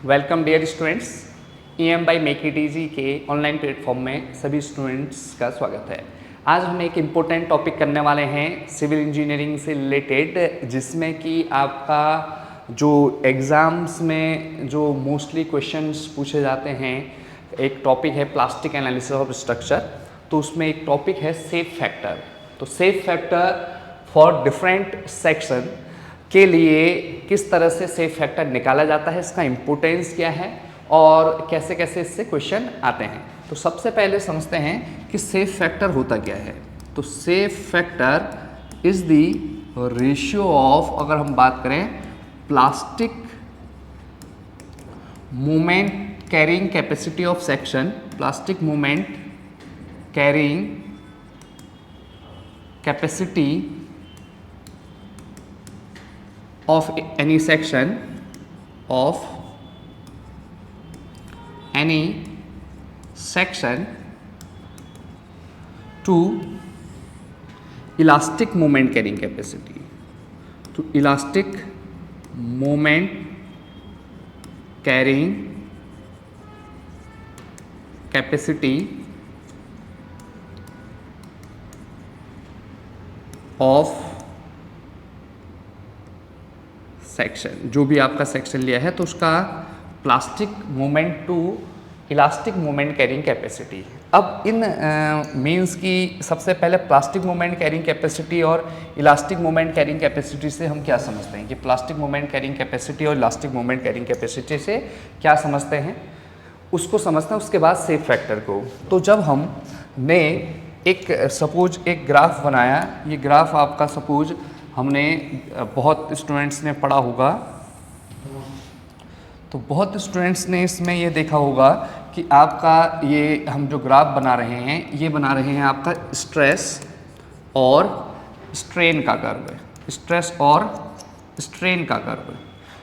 Welcome dear students, EM by make it easy के online platform में सभी students का स्वागत है। आज हम एक इम्पोर्टेंट टॉपिक करने वाले हैं सिविल इंजीनियरिंग से रिलेटेड, जिसमें कि आपका जो एग्ज़ाम्स में जो मोस्टली क्वेश्चंस पूछे जाते हैं, एक टॉपिक है प्लास्टिक एनालिसिस ऑफ स्ट्रक्चर। तो उसमें एक टॉपिक है सेफ फैक्टर। तो shape factor for different section के लिए किस तरह से सेफ फैक्टर निकाला जाता है, इसका इम्पोर्टेंस क्या है और कैसे कैसे इससे क्वेश्चन आते हैं। तो सबसे पहले समझते हैं कि सेफ फैक्टर होता क्या है। तो shape factor is the ratio of, अगर हम बात करें plastic moment carrying capacity of section, plastic moment carrying capacity of any section to elastic moment carrying capacity, to elastic moment carrying capacity of section. जो भी आपका section लिया है तो उसका plastic moment to elastic moment carrying capacity. अब इन means की सबसे पहले प्लास्टिक मोमेंट कैरिंग कैपेसिटी और इलास्टिक मोमेंट कैरिंग कैपेसिटी से हम क्या समझते हैं कि प्लास्टिक मोमेंट कैरिंग कैपेसिटी और इलास्टिक मोमेंट कैरिंग कैपेसिटी से क्या समझते हैं, उसको समझते हैं। उसके बाद सेफ फैक्टर को। तो जब हमने एक सपोज एक ग्राफ बनाया, ये ग्राफ आपका सपोज हमने बहुत स्टूडेंट्स ने पढ़ा होगा, तो बहुत स्टूडेंट्स ने इसमें ये देखा होगा कि आपका ये हम जो ग्राफ बना रहे हैं, ये बना रहे हैं आपका स्ट्रेस और स्ट्रेन का कर्व, स्ट्रेस और स्ट्रेन का कर्व।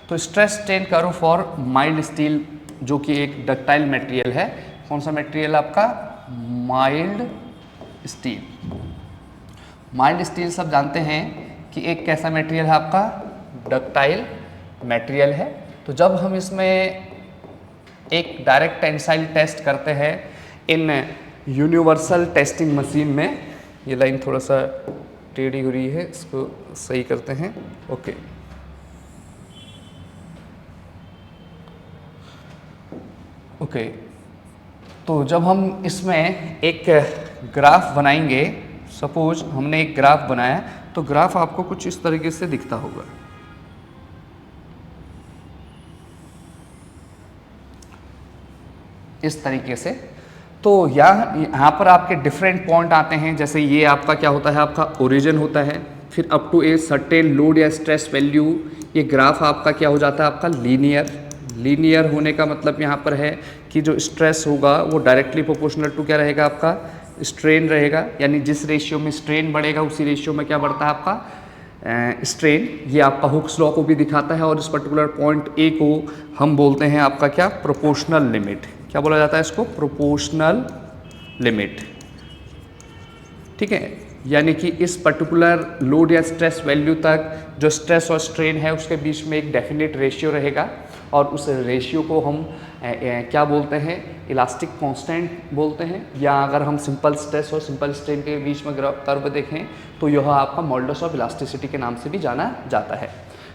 तो stress strain curve for mild steel, जो कि एक डक्टाइल मटेरियल है। कौन सा मटेरियल आपका? Mild steel. माइल्ड स्टील सब जानते हैं कि एक कैसा मटेरियल है आपका? डक्टाइल मटेरियल है। तो जब हम इसमें एक डायरेक्ट टेंसाइल टेस्ट करते हैं इन यूनिवर्सल टेस्टिंग मशीन में, ये लाइन थोड़ा सा टेढ़ी हो रही है, इसको सही करते हैं। Okay, okay. तो जब हम इसमें एक ग्राफ बनाएंगे, सपोज हमने एक ग्राफ बनाया, तो ग्राफ आपको कुछ इस तरीके से दिखता होगा। इस तरीके से। तो यहाँ पर आपके डिफरेंट पॉइंट आते हैं। जैसे ये आपका क्या होता है? आपका ओरिजिन होता है। फिर up to a certain load या स्ट्रेस वैल्यू ये ग्राफ आपका क्या हो जाता है? आपका लीनियर। लीनियर होने का मतलब यहाँ पर है कि जो स्ट्रेस होगा वो डायरेक्टली प्रोपोर्शनल टू क्या रहेगा? आपका स्ट्रेन रहेगा। यानी जिस रेशियो में स्ट्रेन बढ़ेगा उसी रेशियो में क्या बढ़ता है? आपका स्ट्रेन। ये आपका हुक्स लॉ को भी दिखाता है। और इस पर्टिकुलर पॉइंट ए को हम बोलते हैं आपका क्या? Proportional limit. क्या बोला जाता है इसको? Proportional limit. ठीक है। यानी कि इस पर्टिकुलर लोड या स्ट्रेस वैल्यू तक जो स्ट्रेस और स्ट्रेन है उसके बीच में एक डेफिनेट रेशियो रहेगा, और उस रेशियो को हम क्या बोलते हैं? इलास्टिक कांस्टेंट बोलते हैं। या अगर हम सिंपल स्ट्रेस और सिंपल स्ट्रेन के बीच में कर्व देखें तो यह आपका मॉडुलस ऑफ इलास्टिसिटी के नाम से भी जाना जाता है।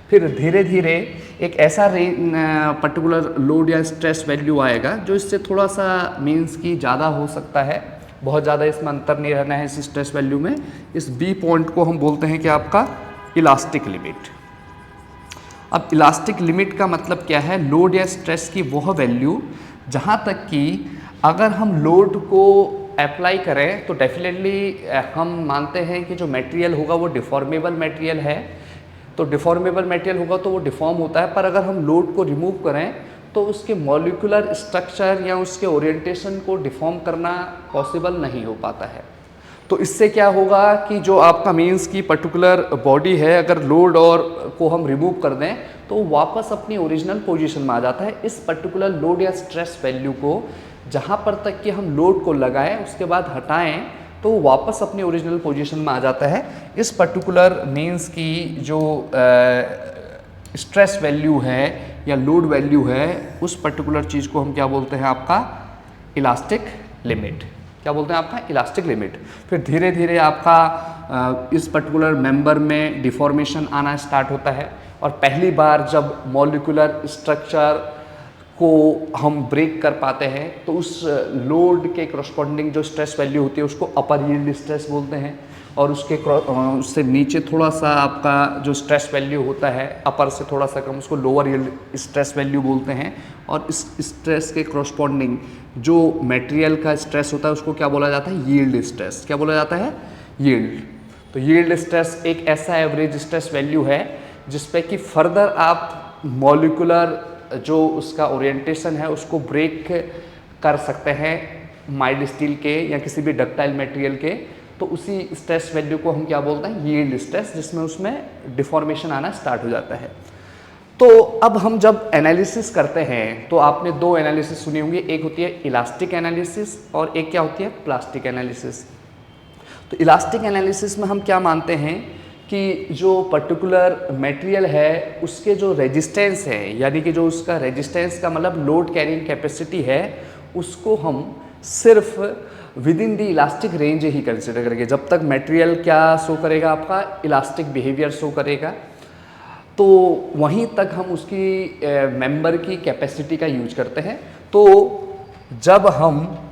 फिर धीरे धीरे एक ऐसा पर्टिकुलर लोड या स्ट्रेस वैल्यू आएगा जो इससे थोड़ा सा मीन्स की ज़्यादा हो सकता है, बहुत ज़्यादा इसमें अंतर नहीं रहना है इस स्ट्रेस वैल्यू में। इस बी पॉइंट को हम बोलते हैं कि आपका इलास्टिक लिमिट। अब इलास्टिक लिमिट का मतलब क्या है? लोड या स्ट्रेस की वह वैल्यू जहाँ तक कि अगर हम लोड को अप्लाई करें तो डेफिनेटली हम मानते हैं कि जो मटेरियल होगा वो डिफॉर्मेबल मटेरियल है। तो डिफॉर्मेबल मटेरियल होगा तो वो डिफॉर्म होता है, पर अगर हम लोड को रिमूव करें तो उसके मॉलिक्यूलर स्ट्रक्चर या उसके ओरिएंटेशन को डिफॉर्म करना पॉसिबल नहीं हो पाता है। तो इससे क्या होगा कि जो आपका मीन्स की पर्टिकुलर बॉडी है, अगर लोड और को हम रिमूव कर दें तो वापस अपनी ओरिजिनल पोजीशन में आ जाता है। इस पर्टिकुलर लोड या स्ट्रेस वैल्यू को जहाँ पर तक कि हम लोड को लगाएं उसके बाद हटाएं तो वापस अपनी ओरिजिनल पोजीशन में आ जाता है। इस पर्टिकुलर मीन्स की जो स्ट्रेस वैल्यू है या लोड वैल्यू है, उस पर्टिकुलर चीज़ को हम क्या बोलते हैं, आपका इलास्टिक लिमिट। क्या बोलते हैं, आपका इलास्टिक लिमिट। फिर धीरे धीरे आपका इस पर्टिकुलर मेंबर में डिफॉर्मेशन आना स्टार्ट होता है, और पहली बार जब मॉलिक्यूलर स्ट्रक्चर को हम ब्रेक कर पाते हैं तो उस लोड के करस्पॉन्डिंग जो स्ट्रेस वैल्यू होती है उसको अपर यील्ड स्ट्रेस बोलते हैं, और उससे नीचे थोड़ा सा आपका जो स्ट्रेस वैल्यू होता है अपर से थोड़ा सा कम, उसको लोअर यील्ड स्ट्रेस वैल्यू बोलते हैं। और इस स्ट्रेस के करस्पॉन्डिंग जो मटेरियल का स्ट्रेस होता है उसको क्या बोला जाता है, यील्ड स्ट्रेस। क्या बोला जाता है, यील्ड। तो यील्ड स्ट्रेस एक ऐसा एवरेज स्ट्रेस वैल्यू है जिसपे कि फर्दर आप मॉलिक्यूलर जो उसका ओरिएंटेशन है उसको ब्रेक कर सकते हैं माइल्ड स्टील के या किसी भी डक्टाइल मटेरियल के, तो उसी स्ट्रेस वैल्यू को हम क्या बोलते हैं, यील्ड स्ट्रेस, जिसमें उसमें डिफॉर्मेशन आना स्टार्ट हो जाता है। तो अब हम जब एनालिसिस करते हैं तो आपने दो एनालिसिस सुनी होंगी, एक होती है इलास्टिक एनालिसिस और एक क्या होती है, प्लास्टिक एनालिसिस। तो इलास्टिक एनालिसिस में हम क्या मानते हैं कि जो पर्टिकुलर मटेरियल है उसके जो रेजिस्टेंस है, यानी कि जो उसका रेजिस्टेंस का मतलब लोड कैरिंग कैपेसिटी है, उसको हम सिर्फ with in the elastic range he consider करेंगे। जब तक मटेरियल क्या शो करेगा, आपका इलास्टिक बिहेवियर शो करेगा, तो वहीं तक हम उसकी मेंबर की कैपेसिटी का यूज करते हैं। तो जब हम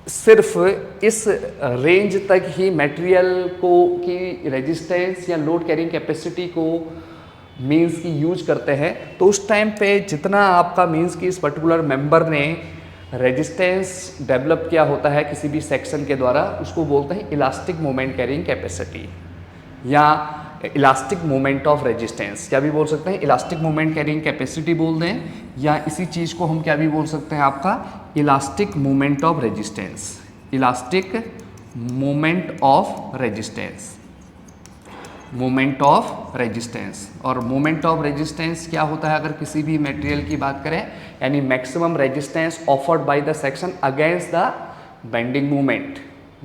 सिर्फ इस रेंज तक ही मटेरियल को की रेजिस्टेंस या लोड कैरिंग कैपेसिटी को मींस की यूज करते हैं, तो उस टाइम पे जितना आपका मींस की इस पर्टिकुलर मेंबर ने रेजिस्टेंस डेवलप किया होता है किसी भी सेक्शन के द्वारा, उसको बोलते हैं इलास्टिक मोमेंट कैरिंग कैपेसिटी या इलास्टिक मोमेंट ऑफ रेजिस्टेंस। क्या भी बोल सकते हैं, इलास्टिक मोमेंट कैरिंग कैपेसिटी बोल दें, या इसी चीज़ को हम क्या भी बोल सकते हैं, आपका elastic moment of resistance. Elastic moment of resistance, moment of resistance. और मोमेंट ऑफ रेजिस्टेंस क्या होता है, अगर किसी भी मटेरियल की बात करें, यानी maximum resistance offered by the section against the bending moment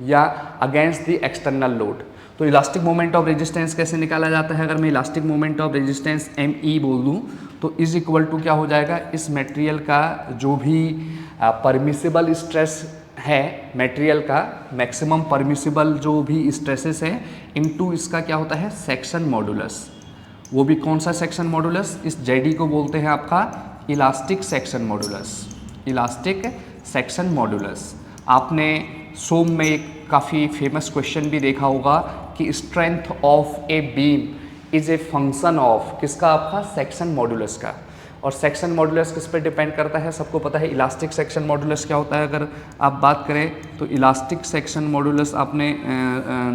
या अगेंस्ट द एक्सटर्नल लोड। तो इलास्टिक मोमेंट ऑफ रेजिस्टेंस कैसे निकाला जाता है, अगर मैं elastic moment of resistance ME बोल दूं तो इज इक्वल टू क्या हो जाएगा, इस मटेरियल का जो भी परमिसिबल स्ट्रेस है, मटेरियल का मैक्सिमम परमिसिबल जो भी स्ट्रेसेस हैं, इनटू इसका क्या होता है, सेक्शन मॉडुलस। वो भी कौन सा सेक्शन मॉडुलस, इस JD को बोलते हैं आपका elastic section modulus. Elastic section modulus. आपने सोम में एक काफ़ी फेमस क्वेश्चन भी देखा होगा कि strength of a beam is a function of किसका, आपका सेक्शन मॉडुलस का। और सेक्शन मॉडुलस किस पे डिपेंड करता है, सबको पता है इलास्टिक सेक्शन मॉडुलस क्या होता है। अगर आप बात करें तो इलास्टिक सेक्शन मॉडुलस आपने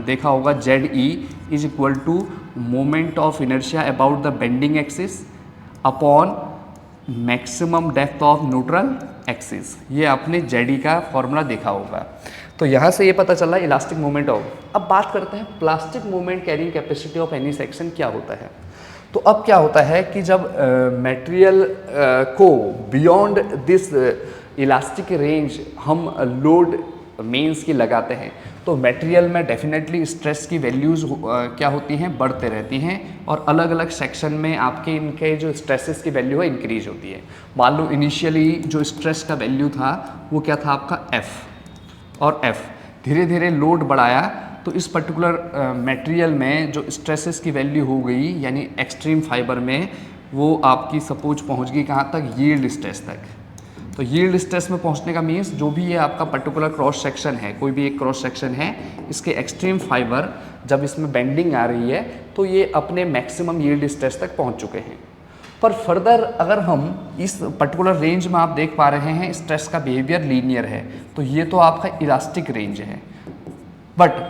देखा होगा, ZE is equal to moment of inertia about the bending axis upon maximum depth of neutral axis. ये आपने ZE का फॉर्मूला देखा होगा। तो यहाँ से ये पता चला इलास्टिक मोमेंट ऑफ। अब बात करते हैं plastic moment carrying capacity of any section क्या होता है। तो अब क्या होता है कि जब मटेरियल को बियॉन्ड दिस इलास्टिक रेंज हम लोड मीन्स की लगाते हैं, तो मटेरियल में डेफिनेटली स्ट्रेस की वैल्यूज़ क्या होती हैं, बढ़ते रहती हैं, और अलग अलग सेक्शन में आपके इनके जो स्ट्रेसेस की वैल्यू है इंक्रीज होती है। मान लो इनिशियली जो स्ट्रेस का वैल्यू था वो क्या था, आपका F, और F धीरे धीरे लोड बढ़ाया तो इस पर्टिकुलर मटेरियल में जो स्ट्रेसेस की वैल्यू हो गई, यानी एक्सट्रीम फाइबर में, वो आपकी सपोज पहुंच गई कहाँ तक, यील्ड स्ट्रेस तक। तो यील्ड स्ट्रेस में पहुंचने का मीन्स जो भी ये आपका पर्टिकुलर क्रॉस सेक्शन है, कोई भी एक क्रॉस सेक्शन है, इसके एक्सट्रीम फाइबर जब इसमें बेंडिंग आ रही है तो ये अपने मैक्सिमम यील्ड स्ट्रेस तक पहुँच चुके हैं। पर फर्दर अगर हम इस पर्टिकुलर रेंज में आप देख पा रहे हैं स्ट्रेस का बिहेवियर लीनियर है, तो ये तो आपका इलास्टिक रेंज है। बट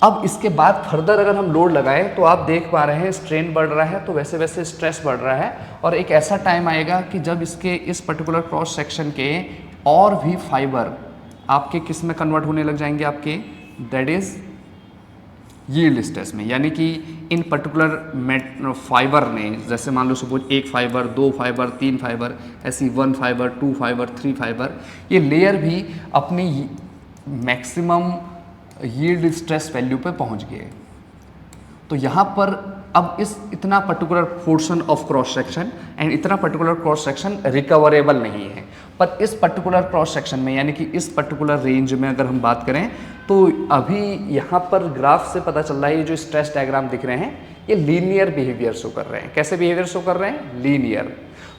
अब इसके बाद फर्दर अगर हम लोड लगाएं तो आप देख पा रहे हैं स्ट्रेन बढ़ रहा है, तो वैसे वैसे स्ट्रेस बढ़ रहा है, और एक ऐसा टाइम आएगा कि जब इसके इस पर्टिकुलर क्रॉस सेक्शन के और भी फाइबर आपके किस में कन्वर्ट होने लग जाएंगे, आपके दैट इज यील्ड स्ट्रेस में। यानी कि इन पर्टिकुलर फाइबर ने, जैसे मान लो सपोज एक फाइबर, दो फाइबर, तीन फाइबर, ऐसी 1 फाइबर, 2 फाइबर, 3 फाइबर, ये लेयर भी अपनी मैक्सिमम यील्ड स्ट्रेस वैल्यू पे पहुंच गए। तो यहाँ पर अब इस इतना particular portion of cross section and इतना पर्टिकुलर क्रॉस सेक्शन रिकवरेबल नहीं है, पर इस पर्टिकुलर क्रॉस सेक्शन में यानी कि इस पर्टिकुलर रेंज में अगर हम बात करें तो अभी यहाँ पर ग्राफ से पता चल रहा है ये जो स्ट्रेस डायग्राम दिख रहे हैं ये लीनियर बिहेवियर शो कर रहे हैं। कैसे बिहेवियर शो कर रहे हैं? लीनियर।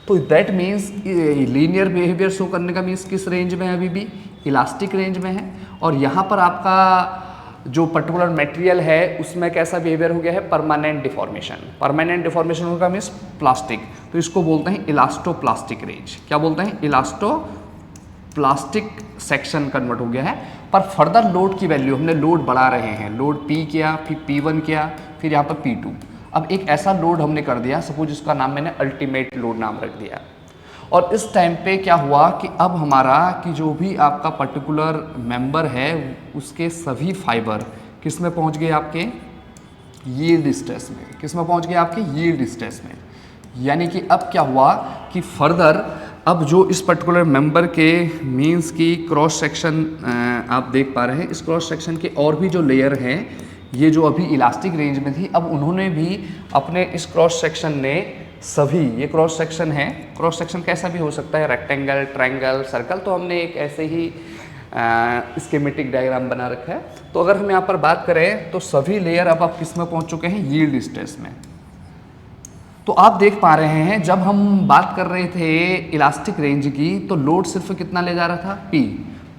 तो that means linear behaviour show करने का मीन्स किस रेंज में है? अभी भी इलास्टिक रेंज में है। और यहाँ पर आपका जो पर्टिकुलर मटेरियल है उसमें कैसा बिहेवियर हो गया है? Permanent deformation. परमानेंट डिफॉर्मेशन होगा मीन्स प्लास्टिक, तो इसको बोलते हैं इलास्टोप्लास्टिक रेंज। क्या बोलते हैं? इलास्टोप्लास्टिक सेक्शन कन्वर्ट हो गया है। पर फर्दर लोड की वैल्यू हमने लोड बढ़ा रहे हैं, लोड P किया, फिर P1 किया, फिर यहाँ पर P2। अब एक ऐसा लोड हमने कर दिया, सपोज इसका नाम मैंने अल्टीमेट लोड नाम रख दिया। और इस टाइम पे क्या हुआ कि अब हमारा कि जो भी आपका पर्टिकुलर मेंबर है उसके सभी फाइबर किस में पहुंच गए? आपके यील्ड स्ट्रेस में। किस में पहुंच गए? आपके यील्ड स्ट्रेस में। यानी कि अब क्या हुआ कि फर्दर अब जो इस पर्टिकुलर मेंबर के मींस की क्रॉस सेक्शन आप देख पा रहे हैं, इस क्रॉस सेक्शन के और भी जो लेयर हैं ये जो अभी इलास्टिक रेंज में थी, अब उन्होंने भी अपने इस क्रॉस सेक्शन ने सभी, ये क्रॉस सेक्शन है, क्रॉस सेक्शन कैसा भी हो सकता है, रेक्टेंगल, ट्रायंगल, सर्कल, तो हमने एक ऐसे ही स्कीमेटिक डायग्राम बना रखा है। तो अगर हम यहाँ पर बात करें तो सभी लेयर अब आप किस में पहुँच चुके हैं? यील्ड स्ट्रेस में। तो आप देख पा रहे हैं जब हम बात कर रहे थे इलास्टिक रेंज की तो लोड सिर्फ कितना ले जा रहा था? P।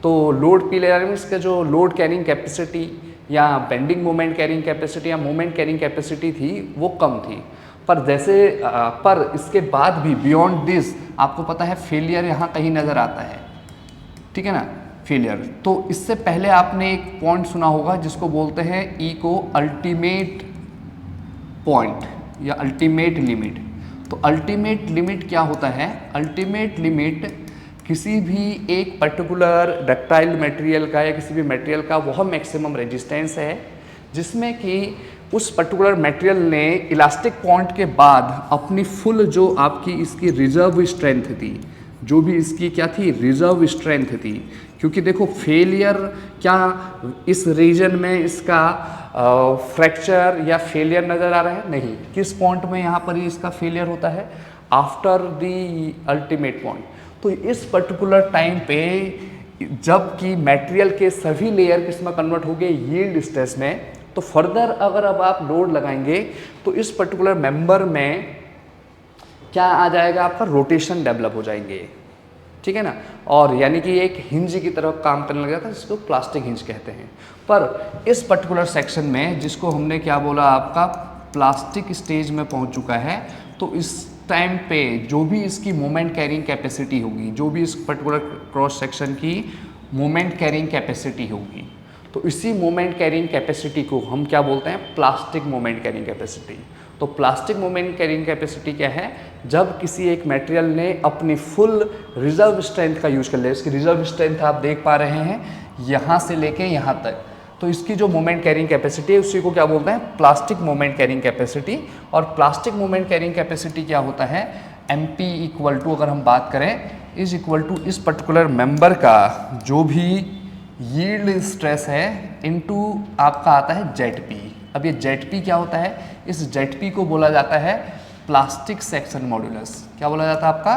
तो लोड P ले जा रहे हैं, इसका जो लोड कैरिंग कैपेसिटी या बेंडिंग मोमेंट कैरिंग कैपेसिटी या मोमेंट कैरिंग कैपेसिटी थी वो कम थी। पर जैसे पर इसके बाद भी बियॉन्ड दिस आपको पता है फेलियर यहाँ कहीं नज़र आता है, ठीक है ना, फेलियर। तो इससे पहले आपने एक पॉइंट सुना होगा जिसको बोलते हैं E को अल्टीमेट पॉइंट या अल्टीमेट लिमिट। तो अल्टीमेट लिमिट क्या होता है? अल्टीमेट लिमिट किसी भी एक पर्टिकुलर डक्टाइल मटेरियल का या किसी भी मटेरियल का वह मैक्सिमम रेजिस्टेंस है जिसमें कि उस पर्टिकुलर मटेरियल ने इलास्टिक पॉइंट के बाद अपनी फुल जो आपकी इसकी रिजर्व स्ट्रेंथ थी, जो भी इसकी क्या थी? रिजर्व स्ट्रेंथ थी। क्योंकि देखो फेलियर क्या इस रीजन में इसका फ्रैक्चर या फेलियर नज़र आ रहा है? नहीं। किस पॉइंट में यहाँ पर इसका फेलियर होता है? After the ultimate point. तो इस पर्टिकुलर टाइम पे जबकि मटेरियल के सभी लेयर किस में कन्वर्ट हो गए? यील्ड स्ट्रेस में। तो फर्दर अगर अब आप लोड लगाएंगे तो इस पर्टिकुलर मेंबर में क्या आ जाएगा? आपका रोटेशन डेवलप हो जाएंगे, ठीक है ना, और यानी कि एक हिंज की तरह काम करने लगा था जिसको प्लास्टिक हिंज कहते हैं। पर इस पर्टिकुलर सेक्शन में जिसको हमने क्या बोला, आपका प्लास्टिक स्टेज में पहुंच चुका है, तो इस टाइम पे जो भी इसकी मोमेंट कैरिंग कैपेसिटी होगी, जो भी इस पर्टिकुलर क्रॉस सेक्शन की मोमेंट कैरिंग कैपेसिटी होगी, तो इसी मोमेंट कैरिंग कैपेसिटी को हम क्या बोलते हैं? Plastic moment carrying capacity. तो प्लास्टिक मोमेंट कैरिंग कैपेसिटी क्या है? जब किसी एक मटेरियल ने अपनी फुल रिजर्व स्ट्रेंथ का यूज कर लिया। इसकी रिजर्व स्ट्रेंथ आप देख पा रहे हैं यहाँ से लेके यहाँ तक, तो इसकी जो मोमेंट कैरिंग कैपेसिटी है उसी को क्या बोलते हैं? Plastic moment carrying capacity. और प्लास्टिक मोमेंट कैरिंग कैपेसिटी क्या होता है? MP इक्वल टू, अगर हम बात करें, इज इक्वल टू इस पर्टिकुलर मेंबर का जो भी यील्ड स्ट्रेस है इनटू आपका आता है ZP। अब ये ZP क्या होता है? इस ZP को बोला जाता है प्लास्टिक सेक्शन मॉड्यूलस। क्या बोला जाता है आपका?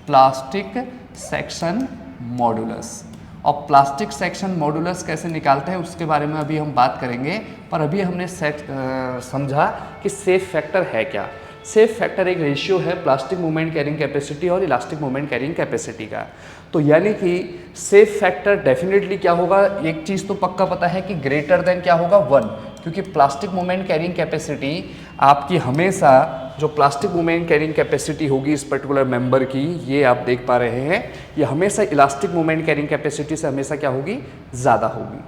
Plastic section modulus. और प्लास्टिक सेक्शन मॉड्यूलस कैसे निकालते हैं उसके बारे में अभी हम बात करेंगे, पर अभी हमने समझा कि सेफ फैक्टर है क्या। सेफ फैक्टर एक रेशियो है प्लास्टिक मोमेंट कैरिंग कैपेसिटी और इलास्टिक मोमेंट कैरिंग कैपेसिटी का। तो यानी कि सेफ फैक्टर डेफिनेटली क्या होगा? एक चीज़ तो पक्का पता है कि ग्रेटर देन क्या होगा? 1, क्योंकि प्लास्टिक मोमेंट कैरिंग कैपेसिटी आपकी हमेशा, जो प्लास्टिक मोमेंट कैरिंग कैपेसिटी होगी इस पर्टिकुलर मेंबर की, ये आप देख पा रहे हैं, ये हमेशा इलास्टिक मोमेंट कैरिंग कैपेसिटी से हमेशा क्या होगी? ज़्यादा होगी,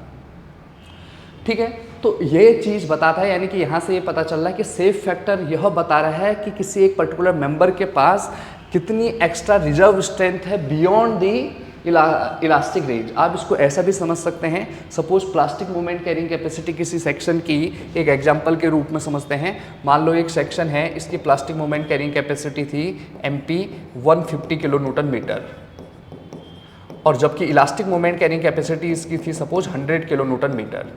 ठीक है। तो ये चीज़ बताता है, यानी कि यहाँ से ये पता चल रहा है कि सेफ फैक्टर यह बता रहा है कि किसी एक पर्टिकुलर मेंबर के पास कितनी एक्स्ट्रा रिजर्व स्ट्रेंथ है बियॉन्ड दी इलास्टिक रेंज। आप इसको ऐसा भी समझ सकते हैं, suppose plastic moment carrying capacity किसी सेक्शन की एक एग्जांपल के रूप में समझते हैं। मान लो एक सेक्शन है, इसकी प्लास्टिक मोमेंट कैरिंग कैपेसिटी थी MP 150 किलो न्यूटन मीटर, और जबकि इलास्टिक मोमेंट कैरिंग कैपेसिटी इसकी थी सपोज 100 किलो न्यूटन मीटर।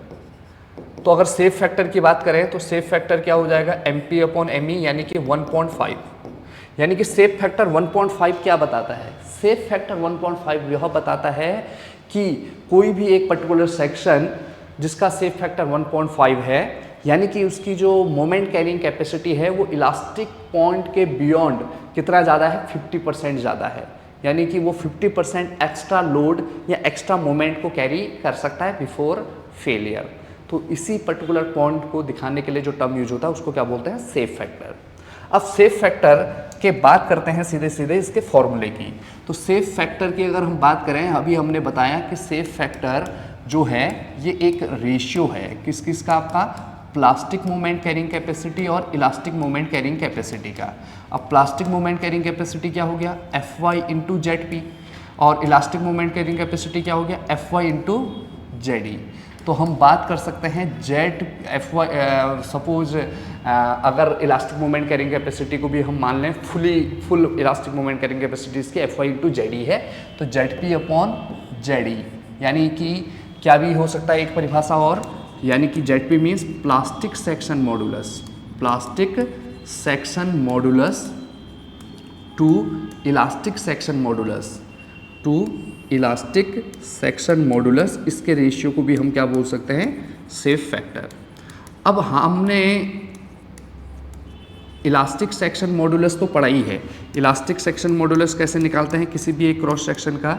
तो अगर सेफ फैक्टर की बात करें तो सेफ फैक्टर क्या हो जाएगा, MP/ME यानी कि 1.5, यानी कि सेफ फैक्टर 1.5 क्या बताता है, सेफ फैक्टर 1.5 यह बताता है कि कोई भी एक पर्टिकुलर सेक्शन जिसका सेफ फैक्टर 1.5 है, यानी कि उसकी जो मोमेंट कैरिंग कैपेसिटी है वो इलास्टिक पॉइंट के बियॉन्ड कितना ज़्यादा है, 50% ज़्यादा है, यानी कि वो 50% एक्स्ट्रा लोड या एक्स्ट्रा मोमेंट को कैरी कर सकता है बिफोर फेलियर। तो इसी पर्टिकुलर पॉइंट को दिखाने के लिए जो टर्म यूज होता है उसको क्या बोलते हैं, सेफ फैक्टर। अब सेफ फैक्टर के बात करते हैं सीधे सीधे इसके फॉर्मूले की। तो सेफ फैक्टर की अगर हम बात करें, अभी हमने बताया कि सेफ फैक्टर जो है ये एक रेशियो है किस किस का, आपका प्लास्टिक मोमेंट कैरिंग कैपेसिटी और इलास्टिक मोमेंट कैरिंग कैपेसिटी का। अब प्लास्टिक मोमेंट कैरिंग कैपेसिटी क्या हो गया, Fy इंटू ZP, और इलास्टिक मोमेंट कैरिंग कैपेसिटी क्या हो गया, Fy इंटू ZE। तो हम बात कर सकते हैं Fy, सपोज अगर इलास्टिक मोमेंट कैरिंग कैपेसिटी को भी हम मान लें full elastic moment carrying capacity इसकी Fy इंटू ZE है, तो ZP/ZE यानी कि क्या भी हो सकता है एक परिभाषा और, यानी कि ZP means plastic section modulus, plastic section modulus to elastic section modulus, to elastic section modulus, इसके रेशियो को भी हम क्या बोल सकते हैं, सेफ फैक्टर। अब हमने इलास्टिक सेक्शन मॉडुलस तो पढ़ा ही है। इलास्टिक सेक्शन मॉडुलस कैसे निकालते हैं, किसी भी एक क्रॉस सेक्शन का,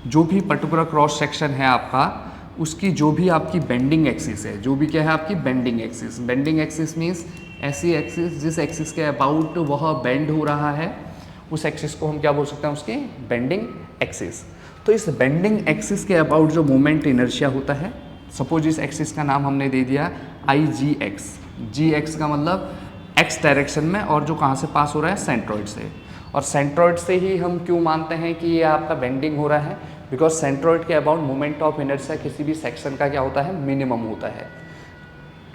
जो भी पर्टिकुलर क्रॉस सेक्शन है आपका, उसकी जो भी आपकी बेंडिंग एक्सिस है, जो भी क्या है आपकी bending axis, bending axis means ऐसी एक्सिस जिस एक्सिस के अबाउट वह बेंड हो रहा है, उस एक्सिस को हम क्या बोल सकते हैं, उसकी बेंडिंग एक्सिस। तो इस बेंडिंग एक्सिस के अबाउट जो मोमेंट इनर्शिया होता है, सपोज इस एक्सिस का नाम हमने दे दिया IGX, GX का मतलब एक्स डायरेक्शन में, और जो कहाँ से पास हो रहा है, सेंट्रॉइड से। और सेंट्रॉइड से ही हम क्यों मानते हैं कि ये आपका बेंडिंग हो रहा है, बिकॉज सेंट्रॉइड के अबाउट मोमेंट ऑफ इनर्शिया किसी भी सेक्शन का क्या होता है, मिनिमम होता है।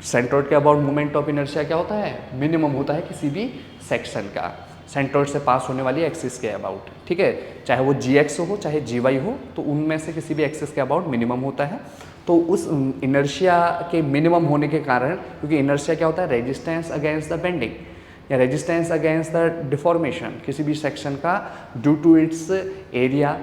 सेंट्रॉइड के अबाउट मोमेंट ऑफ इनर्शिया क्या होता है, मिनिमम होता है किसी भी सेक्शन का, सेंट्रॉइड से पास होने वाली एक्सिस के अबाउट, ठीक है, चाहे वो GX हो चाहे GY हो, तो उनमें से किसी भी एक्सिस के अबाउट मिनिमम होता है। तो उस इनर्शिया के मिनिमम होने के कारण, क्योंकि इनर्शिया क्या होता है, रेजिस्टेंस अगेंस्ट द बेंडिंग या रेजिस्टेंस अगेंस्ट द डिफॉर्मेशन किसी भी सेक्शन का ड्यू टू इट्स एरिया,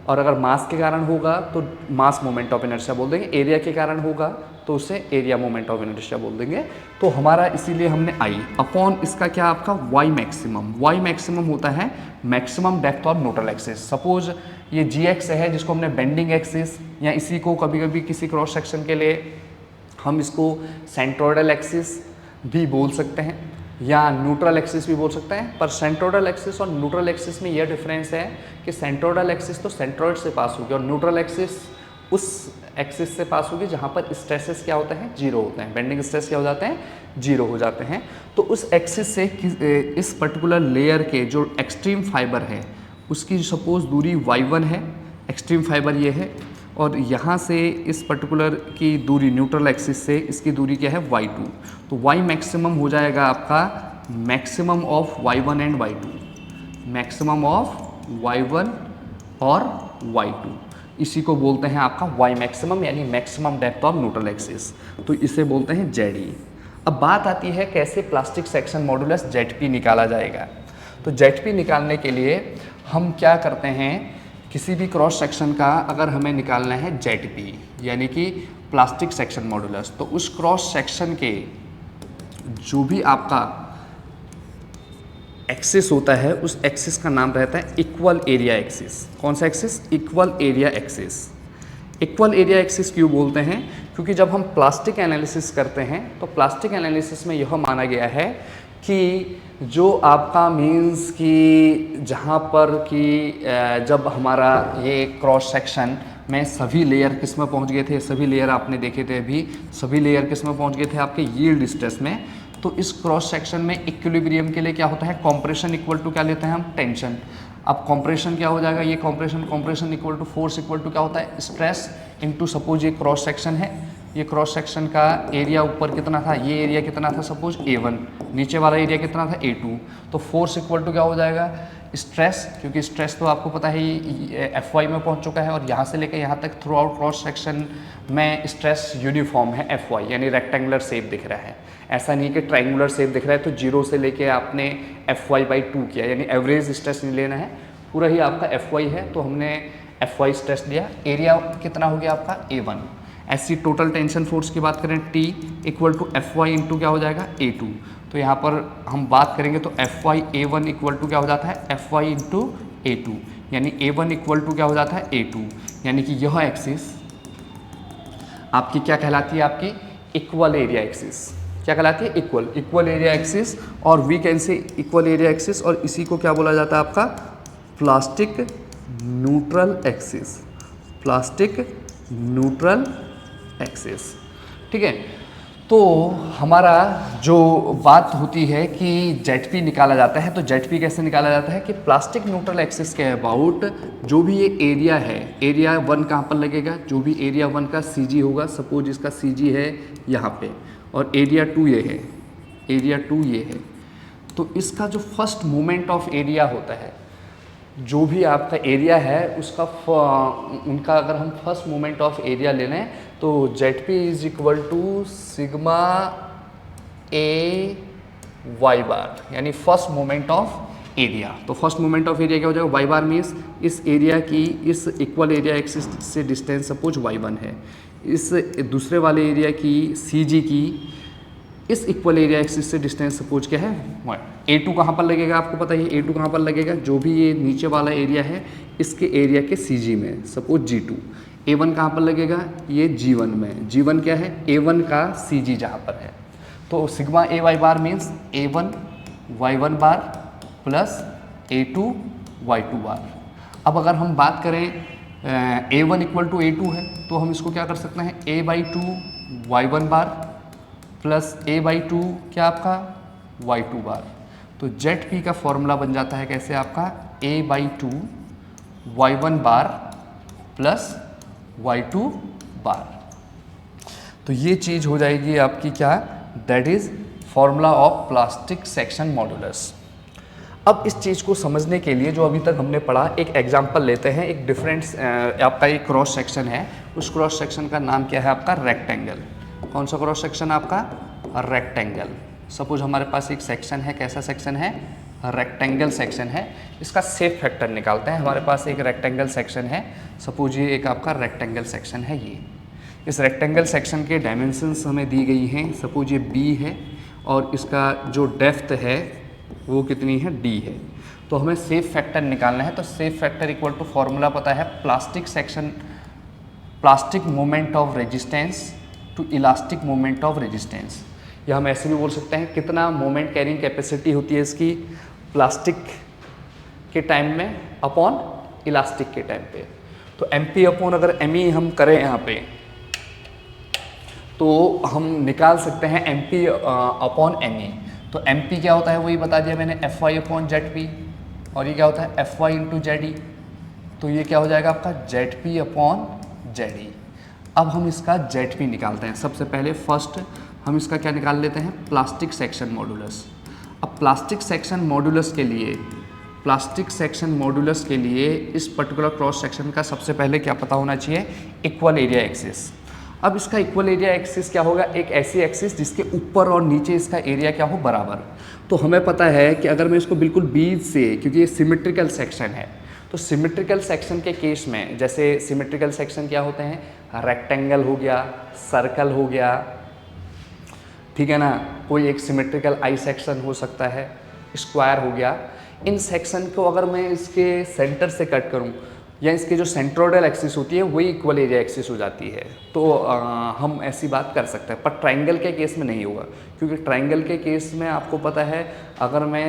और अगर मास के कारण होगा तो मास मोमेंट ऑफ इनर्शिया बोल देंगे, एरिया के कारण होगा तो उसे एरिया मोमेंट ऑफ इनर्शिया बोल देंगे। तो हमारा इसीलिए हमने I अपॉन इसका क्या आपका Y मैक्सिमम, Y मैक्सिमम होता है maximum depth of neutral axis. Suppose ये GX है जिसको हमने बेंडिंग एक्सिस, या इसी को कभी कभी किसी क्रॉस सेक्शन के लिए हम इसको सेंट्रोइडल एक्सिस भी बोल सकते हैं या न्यूट्रल एक्सिस भी बोल सकते हैं। पर सेंट्रोइडल एक्सिस और न्यूट्रल एक्सिस में यह डिफरेंस है कि सेंट्रोइडल एक्सिस तो सेंट्रोइड से पास होगी और न्यूट्रल एक्सिस उस एक्सिस से पास होगी जहाँ पर स्ट्रेसेस क्या होते हैं, जीरो होते हैं, बेंडिंग स्ट्रेस क्या हो जाते हैं, जीरो हो जाते हैं। तो उस एक्सिस से इस पर्टिकुलर लेयर के जो एक्सट्रीम फाइबर है उसकी सपोज दूरी y1 है, एक्सट्रीम फाइबर ये है, और यहाँ से इस पर्टिकुलर की दूरी न्यूट्रल एक्सिस से इसकी दूरी क्या है, y2। तो y मैक्सिमम हो जाएगा आपका maximum of y1 and y2, maximum of y1 और y2, इसी को बोलते हैं आपका y मैक्सिमम यानी maximum depth of neutral axis, तो इसे बोलते हैं ZE। अब बात आती है कैसे प्लास्टिक सेक्शन मॉडुलस ZP निकाला जाएगा। तो ZP निकालने के लिए हम क्या करते हैं, किसी भी क्रॉस सेक्शन का अगर हमें निकालना है ZP यानी कि प्लास्टिक सेक्शन मॉडुलस, तो उस क्रॉस सेक्शन के जो भी आपका एक्सिस होता है उस एक्सिस का नाम रहता है इक्वल एरिया एक्सिस। कौन सा axis, equal area axis. Equal area axis क्यों बोलते हैं, क्योंकि जब हम प्लास्टिक एनालिसिस करते हैं तो प्लास्टिक एनालिसिस में यह माना गया है कि जो आपका मीन्स कि जहाँ पर कि जब हमारा ये क्रॉस सेक्शन में सभी लेयर किस में पहुँच गए थे, सभी लेयर आपने देखे थे अभी, सभी लेयर किस में पहुँच गए थे आपके यील्ड स्ट्रेस में। तो इस क्रॉस सेक्शन में इक्विलिब्रियम के लिए क्या होता है, कॉम्प्रेशन इक्वल टू क्या लेते हैं हम, टेंशन। अब कॉम्प्रेशन क्या हो जाएगा, ये compression equal to force equal to क्या होता है, स्ट्रेस इनटू सपोज ये क्रॉस सेक्शन है, ये क्रॉस सेक्शन का एरिया ऊपर कितना था, ये एरिया कितना था सपोज A1, नीचे वाला एरिया कितना था A2, तो फोर्स इक्वल टू क्या हो जाएगा, स्ट्रेस, क्योंकि स्ट्रेस तो आपको पता है एफ वाई में पहुंच चुका है और यहाँ से लेकर यहाँ तक थ्रू आउट क्रॉस सेक्शन में स्ट्रेस यूनिफॉर्म है एफ वाई, यानी रेक्टेंगुलर शेप दिख रहा है। ऐसा नहीं कि ट्रायंगुलर शेप दिख रहा है तो 0 से लेके आपने एफ वाई बाई 2 किया, यानी एवरेज स्ट्रेस नहीं लेना है, पूरा ही आपका एफ वाई है तो हमने एफ वाई स्ट्रेस लिया। एरिया कितना हो गया आपका A1। ऐसी टोटल टेंशन फोर्स की बात करें T equal to F Y into क्या हो जाएगा A2, तो यहाँ पर हम बात करेंगे तो F Y A1 equal to क्या हो जाता है एफ वाई इंटू A2, यानी A1 इक्वल टू क्या हो जाता है A2, यानी कि यह एक्सिस आपकी क्या कहलाती है, आपकी इक्वल एरिया एक्सिस। क्या कहलाती है, इक्वल एरिया एक्सिस, और we can say equal area axis, और इसी को क्या बोला जाता है आपका plastic neutral axis, plastic neutral axis. ठीक है, तो हमारा जो बात होती है कि जेड पी निकाला जाता है, तो जेड पी कैसे निकाला जाता है कि प्लास्टिक न्यूट्रल एक्सिस के अबाउट जो भी ये एरिया है, एरिया 1 कहाँ पर लगेगा, जो भी एरिया 1 का सी जी होगा, सपोज इसका सी जी है यहाँ पे और एरिया 2 ये है, एरिया 2 ये है, तो इसका जो फर्स्ट मोमेंट ऑफ एरिया होता है, जो भी आपका एरिया है उसका उनका अगर हम फर्स्ट मोमेंट ऑफ एरिया ले लें तो Z P is equal to sigma A Y bar, यानी फर्स्ट मोमेंट ऑफ एरिया। तो फर्स्ट मोमेंट ऑफ एरिया क्या हो जाएगा, वाई बार मीन्स इस एरिया की इस इक्वल एरिया एक्सिस से डिस्टेंस सपोज y1 है, इस दूसरे वाले एरिया की सी जी की इस इक्वल एरिया एक्सिस से डिस्टेंस सपोज क्या है A2 कहाँ पर लगेगा, आपको पता है A2 कहाँ पर लगेगा, जो भी ये नीचे वाला एरिया है इसके एरिया के CG में, सपोज G2। A1 कहाँ पर लगेगा, ये G1 में, G1 क्या है A1 का CG जहाँ पर है, तो sigma A Y bar means A1 Y1 bar plus A2 Y2 bar. अब अगर हम बात करें A1 इक्वल टू A2 है तो हम इसको क्या कर सकते हैं A/2 Y1 bar plus A/2 क्या आपका Y2 बार। तो जेड पी का फॉर्मूला बन जाता है कैसे आपका A/2 Y1 bar plus Y2 बार। तो ये चीज़ हो जाएगी आपकी क्या, that is formula of plastic section modulus. अब इस चीज़ को समझने के लिए जो अभी तक हमने पढ़ा, एक एग्जांपल लेते हैं। एक डिफरेंट आपका एक क्रॉस सेक्शन है, उस क्रॉस सेक्शन का नाम क्या है आपका रेक्टेंगल। कौन सा क्रॉस सेक्शन आपका, रेक्टेंगल। सपोज हमारे पास एक सेक्शन है, कैसा सेक्शन है, रेक्टेंगल सेक्शन है। इसका शेप फैक्टर निकालते हैं। हमारे पास एक रेक्टेंगल सेक्शन है, सपोज ये एक आपका रेक्टेंगल सेक्शन है। ये इस रेक्टेंगल सेक्शन के डायमेंशंस हमें दी गई हैं, सपोज ये B है और इसका जो डेप्थ है वो कितनी है, D है। तो हमें शेप फैक्टर निकालना है, तो shape factor equal to formula पता है plastic section, plastic moment of resistance to elastic moment of resistance, या हम ऐसे भी बोल सकते हैं कितना मोमेंट कैरिंग कैपेसिटी होती है इसकी प्लास्टिक के टाइम में अपॉन इलास्टिक के टाइम पे। तो एम पी अपॉन अगर एम ई हम करें यहाँ पे तो हम निकाल सकते हैं M P upon M E. तो एम पी क्या होता है वही बता दिया मैंने, F Y upon Z P, और ये क्या होता है F Y into Z E. तो ये क्या हो जाएगा आपका Z P upon Z E. अब हम इसका जेड पी निकालते हैं। सबसे पहले फर्स्ट हम इसका क्या निकाल लेते हैं, प्लास्टिक सेक्शन मॉडुलस। अब प्लास्टिक सेक्शन मॉडुलस के लिए, प्लास्टिक सेक्शन मॉडुलस के लिए इस पर्टिकुलर क्रॉस सेक्शन का सबसे पहले क्या पता होना चाहिए, इक्वल एरिया एक्सिस। अब इसका इक्वल एरिया एक्सिस क्या होगा, एक ऐसी एक्सिस जिसके ऊपर और नीचे इसका एरिया क्या हो, बराबर। तो हमें पता है कि अगर मैं इसको बिल्कुल बीच से, क्योंकि ये सिमेट्रिकल सेक्शन है, तो सिमेट्रिकल सेक्शन के केस में, जैसे सिमेट्रिकल सेक्शन क्या होते हैं, रेक्टेंगल हो गया, सर्कल हो गया, ठीक है ना, कोई एक सिमेट्रिकल आई सेक्शन हो सकता है, स्क्वायर हो गया। इन सेक्शन को अगर मैं इसके सेंटर से कट करूं या इसके जो सेंट्रोइडल एक्सिस होती है वही इक्वल एरिया एक्सिस हो जाती है, तो हम ऐसी बात कर सकते हैं। पर ट्रायंगल के केस में नहीं होगा, क्योंकि ट्रायंगल के केस में आपको पता है अगर मैं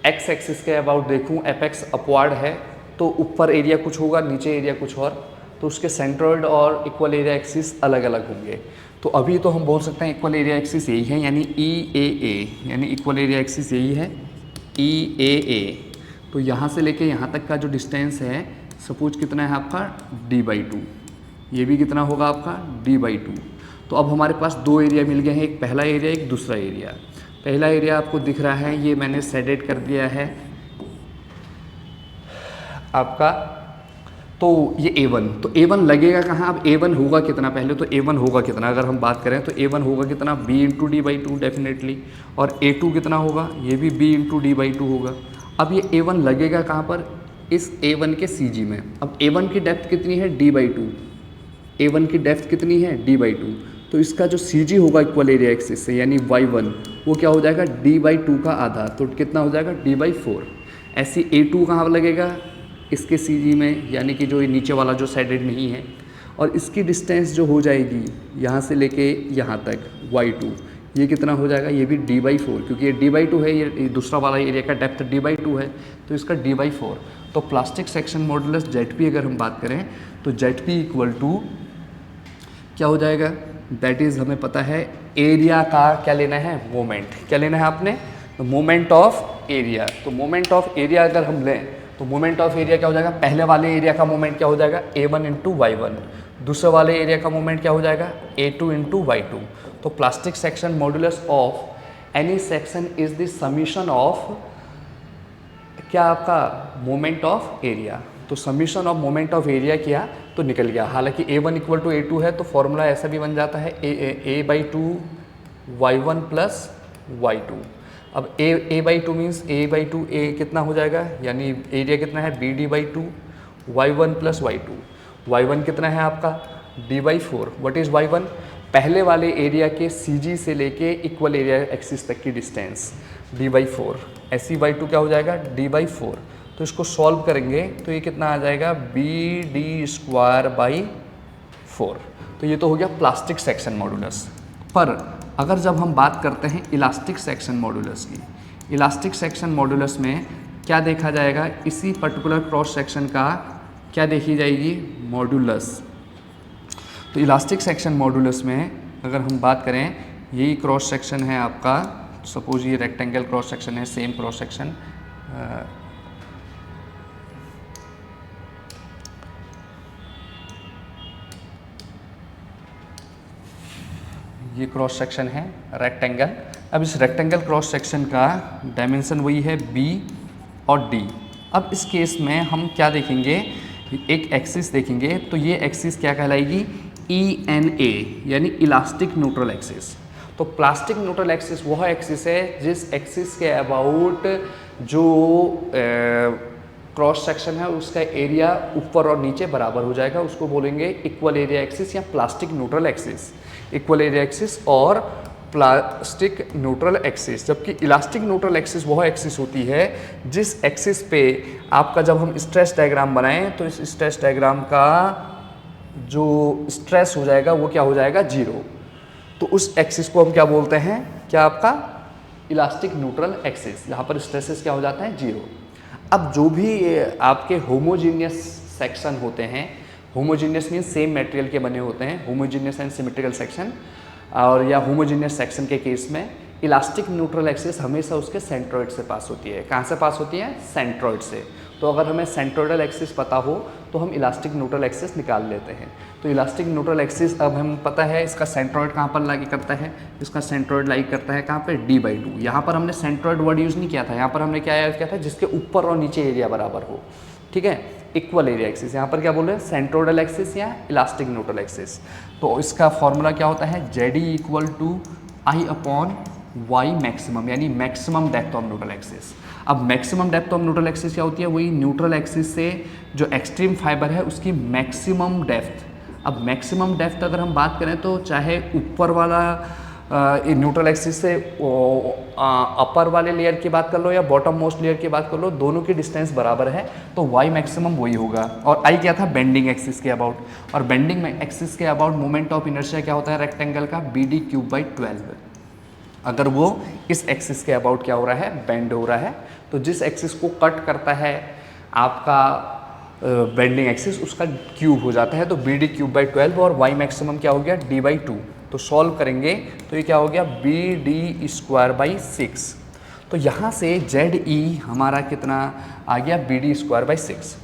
एक्स एक्सिस के अबाउट देखूं, एपेक्स अपवर्ड है तो ऊपर एरिया कुछ होगा, नीचे एरिया कुछ और, तो उसके सेंट्रोइड और इक्वल एरिया एक्सिस अलग अलग होंगे। तो अभी तो हम बोल सकते हैं इक्वल एरिया एक्सिस यही है, यानी EAA, यानी इक्वल एरिया एक्सिस यही है EAA। तो यहाँ से लेके यहाँ तक का जो डिस्टेंस है सपोज कितना है आपका D/2, ये भी कितना होगा आपका D/2। तो अब हमारे पास दो एरिया मिल गए हैं, एक पहला एरिया एक दूसरा एरिया। पहला एरिया आपको दिख रहा है, ये मैंने सेडेड कर दिया है आपका, तो ये A1, तो A1 लगेगा कहाँ? अब A1 होगा कितना? पहले तो A1 होगा कितना, अगर हम बात करें तो A1 होगा कितना? B into D by two definitely, और A2 कितना होगा? ये भी B into D by two होगा। अब ये A1 लगेगा कहाँ पर? इस A1 के CG में। अब A1 की डेप्थ कितनी है? D by two. A1 की डेप्थ कितनी है? D by two. तो इसका जो CG होगा इक्वल एरिया एक्सिस से, यानी Y1, वो क्या हो जाएगा? D बाई टू का आधा, तो कितना हो जाएगा? D by four. ऐसी A2 कहाँ लगेगा? इसके CG में, यानी कि जो ये नीचे वाला जो साइडेड नहीं है, और इसकी डिस्टेंस जो हो जाएगी यहाँ से लेके यहाँ तक Y2, ये कितना हो जाएगा? ये भी D बाई फोर, क्योंकि ये D बाई टू है, ये दूसरा वाला एरिया का डेप्थ D बाई टू है, तो इसका D बाई फोर। तो प्लास्टिक सेक्शन मॉडुलस ZP अगर हम बात करें तो ZP इक्वल टू क्या हो जाएगा? दैट इज़, हमें पता है एरिया का क्या लेना है? मोमेंट। क्या लेना है आपने? तो मोमेंट ऑफ एरिया। तो मोमेंट ऑफ एरिया अगर हम लें तो मोमेंट ऑफ एरिया क्या हो जाएगा? पहले वाले एरिया का मोमेंट क्या हो जाएगा? A1 into Y1। दूसरे वाले एरिया का मोमेंट क्या हो जाएगा? A2 into Y2। तो plastic section modulus of any section is the summation of क्या? आपका मोमेंट ऑफ एरिया। तो summation of moment of area किया तो निकल गया। हालांकि A1 इक्वल टू A2 है, तो फॉर्मूला ऐसा भी बन जाता है A by two Y1 plus Y2। अब A by two means A by two, A कितना हो जाएगा? यानी एरिया कितना है? BD by two, Y1 plus Y2। Y1 कितना है आपका? D by four. What is Y1? पहले वाले एरिया के CG से लेके इक्वल एरिया एक्सिस तक की डिस्टेंस, D बाई फोर। ऐसी Y2 क्या हो जाएगा? D by four. तो इसको सॉल्व करेंगे तो ये कितना आ जाएगा? BD square by four. तो ये तो हो गया प्लास्टिक सेक्शन मॉडुलस। पर अगर जब हम बात करते हैं इलास्टिक सेक्शन मॉडुलस की, इलास्टिक सेक्शन मॉडुलस में क्या देखा जाएगा? इसी पर्टिकुलर क्रॉस सेक्शन का क्या देखी जाएगी? मॉडुलस। तो इलास्टिक सेक्शन मॉडुलस में अगर हम बात करें, यही क्रॉस सेक्शन है आपका, सपोज ये रेक्टेंगल क्रॉस सेक्शन है, सेम क्रॉस सेक्शन, ये क्रॉस सेक्शन है रेक्टेंगल। अब इस रेक्टेंगल क्रॉस सेक्शन का डायमेंशन वही है B और D। अब इस केस में हम क्या देखेंगे? एक एक्सिस देखेंगे, तो ये एक्सिस क्या कहलाएगी? ENA, यानी इलास्टिक न्यूट्रल एक्सिस। तो प्लास्टिक न्यूट्रल एक्सिस वह एक्सिस है जिस एक्सिस के अबाउट जो क्रॉस सेक्शन है उसका एरिया ऊपर और नीचे बराबर हो जाएगा, उसको बोलेंगे इक्वल एरिया एक्सिस या plastic neutral axis. Equal area axis और प्लास्टिक न्यूट्रल एक्सिस। जबकि इलास्टिक न्यूट्रल एक्सिस वह एक्सिस होती है जिस एक्सिस पे आपका जब हम स्ट्रेस डायग्राम बनाएं तो इस स्ट्रेस डायग्राम का जो स्ट्रेस हो जाएगा वो क्या हो जाएगा? जीरो। तो उस एक्सिस को हम क्या बोलते हैं? क्या आपका? इलास्टिक न्यूट्रल एक्सिस, जहाँ पर स्ट्रेसेस क्या हो जाता है? जीरो। अब जो भी आपके होमोजीनियस सेक्शन होते हैं, होमोजीनियस मीन्स सेम मटेरियल के बने होते हैं, होमोजीनियस एंड सिमेट्रिकल सेक्शन, और या होमोजीनियस सेक्शन के केस में इलास्टिक न्यूट्रल एक्सिस हमेशा उसके सेंट्रोइड से पास होती है। कहाँ से पास होती है? सेंट्रोइड से। तो अगर हमें सेंट्रोइडल एक्सिस पता हो तो हम इलास्टिक न्यूट्रल एक्सिस निकाल लेते हैं। तो इलास्टिक न्यूट्रल एक्सिस अब हम पता है इसका सेंट्रोइड कहाँ पर लाई करता है? इसका सेंट्रोइड लाई करता है कहाँ पे? D by two. यहाँ पर हमने सेंट्रोइड वर्ड यूज़ नहीं किया था, यहाँ पर हमने क्या यूज़ किया था? जिसके ऊपर और नीचे एरिया बराबर हो। ठीक है, इक्वल एरिया एक्सिस। यहाँ पर क्या बोल रहे हैं? सेंट्रोइडल एक्सिस या इलास्टिक न्यूट्रल एक्सिस। तो इसका फॉर्मूला क्या होता है? ZE equal to I upon Y maximum, यानी maximum depth of neutral axis. अब maximum depth of neutral axis क्या होती है? वही न्यूट्रल एक्सिस से जो एक्सट्रीम फाइबर है उसकी मैक्सिमम डेप्थ। अब मैक्सिमम डेप्थ अगर हम बात करें तो चाहे ऊपर वाला न्यूट्रल एक्सिस से अपर वाले लेयर की बात कर लो या बॉटम मोस्ट लेयर की बात कर लो, दोनों की डिस्टेंस बराबर है तो Y मैक्सिमम वही होगा। और I क्या था? बेंडिंग एक्सिस के अबाउट, और बेंडिंग में एक्सिस के अबाउट मोमेंट ऑफ इनर्शिया क्या होता है रेक्टेंगल का? BD cube by 12। अगर वो इस एक्सिस के अबाउट क्या हो रहा है? बेंड हो रहा है। तो जिस एक्सिस को कट करता है आपका बेंडिंग एक्सिस, उसका क्यूब हो जाता है, तो BD क्यूब बाई 12 और Y मैक्सिमम क्या हो गया? D by two. तो सॉल्व करेंगे तो ये क्या हो गया? BD square by 6। तो यहाँ से ZE हमारा कितना आ गया? BD square by 6।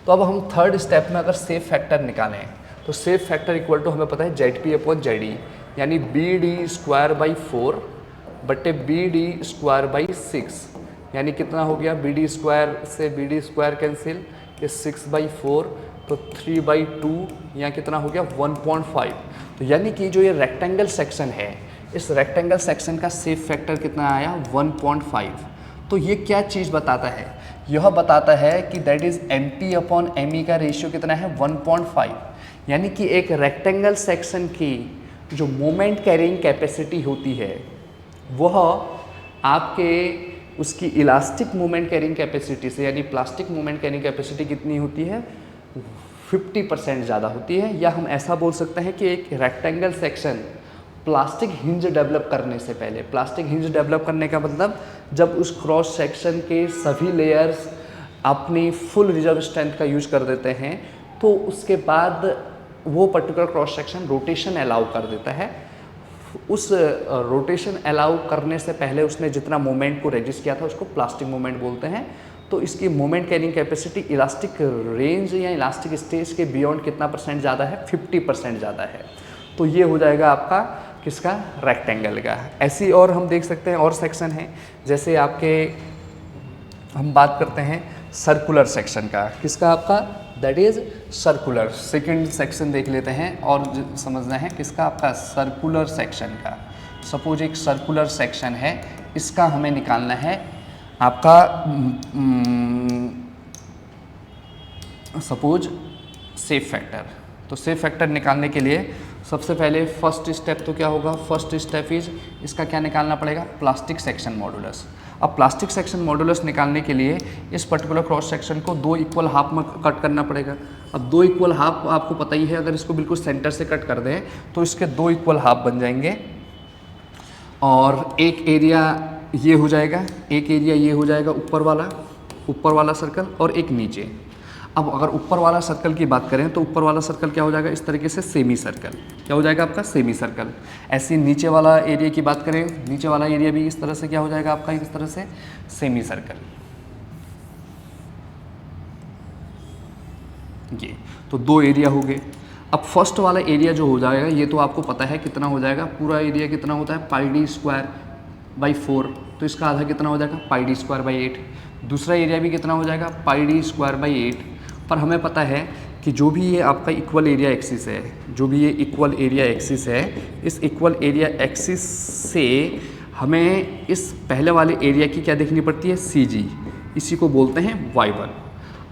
तो अब हम थर्ड स्टेप में अगर सेफ फैक्टर निकालें तो सेफ फैक्टर इक्वल टू हमें पता है ZP अपॉन ZE, यानी BD स्क्वायर बाई 4 बटे बी डी स्क्वायर बाई 6, यानी कितना हो गया, बी डी स्क्वायर से बी डी स्क्वायर कैंसिल, ये 6/4, तो 3/2 या कितना हो गया 1.5। तो यानी कि जो ये रेक्टेंगल सेक्शन है, इस रेक्टेंगल सेक्शन का शेप फैक्टर कितना आया 1.5। तो ये क्या चीज़ बताता है, यह बताता है कि दैट इज़ MT/ME का रेशियो कितना है 1.5। यानी कि एक रेक्टेंगल सेक्शन की जो मोमेंट कैरिंग कैपेसिटी होती है वह आपके उसकी इलास्टिक मोमेंट कैरिंग कैपेसिटी से, यानी प्लास्टिक मोमेंट कैरिंग कैपेसिटी कितनी होती है 50% ज़्यादा होती है। या हम ऐसा बोल सकते हैं कि एक rectangle section plastic hinge develop करने से पहले, प्लास्टिक हिंज डेवलप करने का मतलब जब उस क्रॉस सेक्शन के सभी लेयर्स अपनी फुल रिजर्व स्ट्रेंथ का यूज कर देते हैं, तो उसके बाद वो particular cross section rotation allow कर देता है। उस रोटेशन अलाउ करने से पहले उसने जितना मोमेंट को रजिस्ट किया था उसको प्लास्टिक मोमेंट बोलते हैं। तो इसकी moment carrying capacity elastic range या इलास्टिक स्टेज के बियॉन्ड कितना परसेंट ज़्यादा है, 50% ज़्यादा है। तो ये हो जाएगा आपका किसका, रेक्टेंगल का। ऐसी और हम देख सकते हैं और सेक्शन हैं, जैसे आपके हम बात करते हैं सर्कुलर सेक्शन का, किसका आपका, that is circular. Second section देख लेते हैं और समझना है किसका, आपका सर्कुलर सेक्शन का। सपोज एक सर्कुलर सेक्शन है, इसका हमें निकालना है आपका सपोज शेप फैक्टर। तो शेप फैक्टर निकालने के लिए सबसे पहले फर्स्ट स्टेप तो क्या होगा, फर्स्ट स्टेप इज इसका क्या निकालना पड़ेगा, प्लास्टिक सेक्शन मॉडुलस। अब प्लास्टिक सेक्शन मॉडुलस निकालने के लिए इस पर्टिकुलर क्रॉस सेक्शन को 2 इक्वल हाफ में कट करना पड़ेगा। अब 2 इक्वल हाफ आपको पता ही है, अगर इसको बिल्कुल सेंटर से कट कर दें तो इसके 2 इक्वल हाफ बन जाएंगे और एक एरिया ये हो जाएगा, एक एरिया ये हो जाएगा ऊपर वाला सर्कल और एक नीचे। अब अगर ऊपर वाला सर्कल की बात करें तो ऊपर वाला सर्कल क्या हो जाएगा, इस तरीके से सेमी सर्कल, क्या हो जाएगा आपका सेमी सर्कल। ऐसे नीचे वाला एरिया की बात करें, नीचे वाला एरिया भी इस तरह से क्या हो जाएगा आपका, इस तरह से सेमी सर्कल। ये तो 2 एरिया हो गए। अब फर्स्ट वाला एरिया जो हो जाएगा, ये तो आपको पता है कितना हो जाएगा, पूरा एरिया कितना होता है πd²/4, तो इसका आधा कितना हो जाएगा πd²/8। दूसरा एरिया भी कितना हो जाएगा πd²/8। पर हमें पता है कि जो भी ये आपका इक्वल एरिया एक्सिस है, जो भी ये इक्वल एरिया एक्सिस है, इस इक्वल एरिया एक्सिस से हमें इस पहले वाले एरिया की क्या देखनी पड़ती है, CG, इसी को बोलते हैं y1।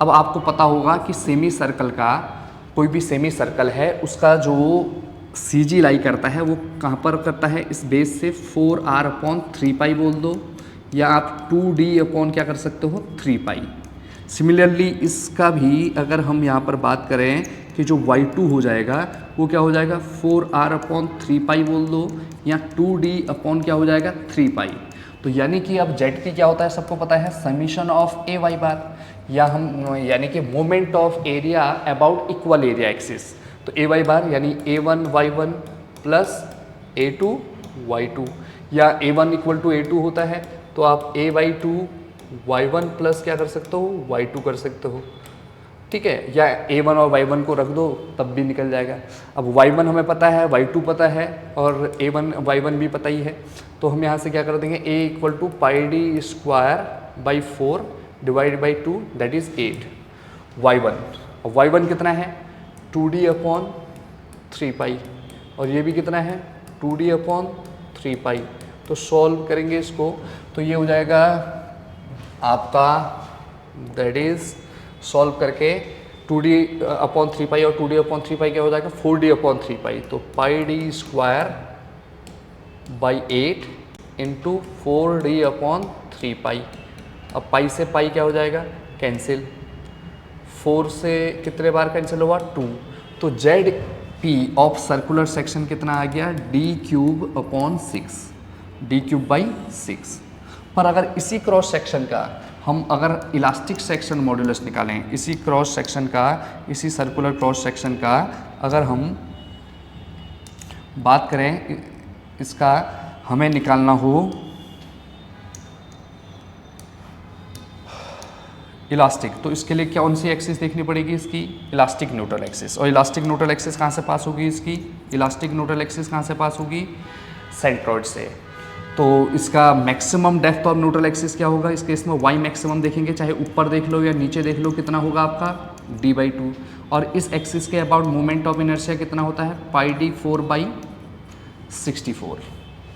अब आपको पता होगा कि सेमी सर्कल का, कोई भी सेमी सर्कल है उसका जो CG लाई करता है वो कहाँ पर करता है, इस बेस से 4r/3π बोल दो, या आप 2d/ क्या कर सकते हो 3π। सिमिलरली इसका भी अगर हम यहाँ पर बात करें कि जो y2 हो जाएगा वो क्या हो जाएगा 4r/3π बोल दो, या 2d/ क्या हो जाएगा 3π। तो यानी कि अब ZP क्या होता है सबको पता है, समीशन ऑफ AY बार, या हम यानी कि moment of area about equal area axis. तो AY बार यानी A1Y1 प्लस A2 Y2, या A1 = A2 होता है तो आप A/2 Y1 प्लस क्या कर सकते हो Y2 कर सकते हो, ठीक है, या A1 और Y1 को रख दो तब भी निकल जाएगा। अब Y1 हमें पता है, Y2 पता है और A1 Y1 भी पता ही है, तो हम यहाँ से क्या कर देंगे A = πd²/4 / 2 that is 8 Y1। और Y1 कितना है 2d/3π, और ये भी कितना है 2d/3π। तो सॉल्व करेंगे इसको तो ये हो जाएगा आपका, दैट इज सॉल्व करके 2d/3π और 2d/3π क्या हो जाएगा 4d/3π। तो πd²/8 × 4d/3π। अब पाई से पाई क्या हो जाएगा कैंसिल, 4 से कितने बार कैंसिल हुआ 2। तो ZP ऑफ सर्कुलर सेक्शन कितना आ गया d³/6, d³/6। पर अगर इसी क्रॉस सेक्शन का हम अगर इलास्टिक सेक्शन मॉडुलस निकालें, इसी क्रॉस सेक्शन का, इसी सर्कुलर क्रॉस सेक्शन का अगर हम बात करें इसका, हमें निकालना हो इलास्टिक, तो इसके लिए कौन सी एक्सिस देखनी पड़ेगी इसकी, इलास्टिक न्यूट्रल एक्सिस। और इलास्टिक न्यूट्रल एक्सिस कहाँ से पास होगी इसकी, इलास्टिक न्यूट्रल एक्सिस कहाँ से पास होगी सेंट्रॉइड से। तो इसका maximum depth of neutral axis क्या होगा, इस केस में वाई मैक्सिमम देखेंगे, चाहे ऊपर देख लो या नीचे देख लो, कितना होगा आपका d/2। और इस एक्सिस के अबाउट मोमेंट ऑफ इनर्शिया कितना होता है πd4/64,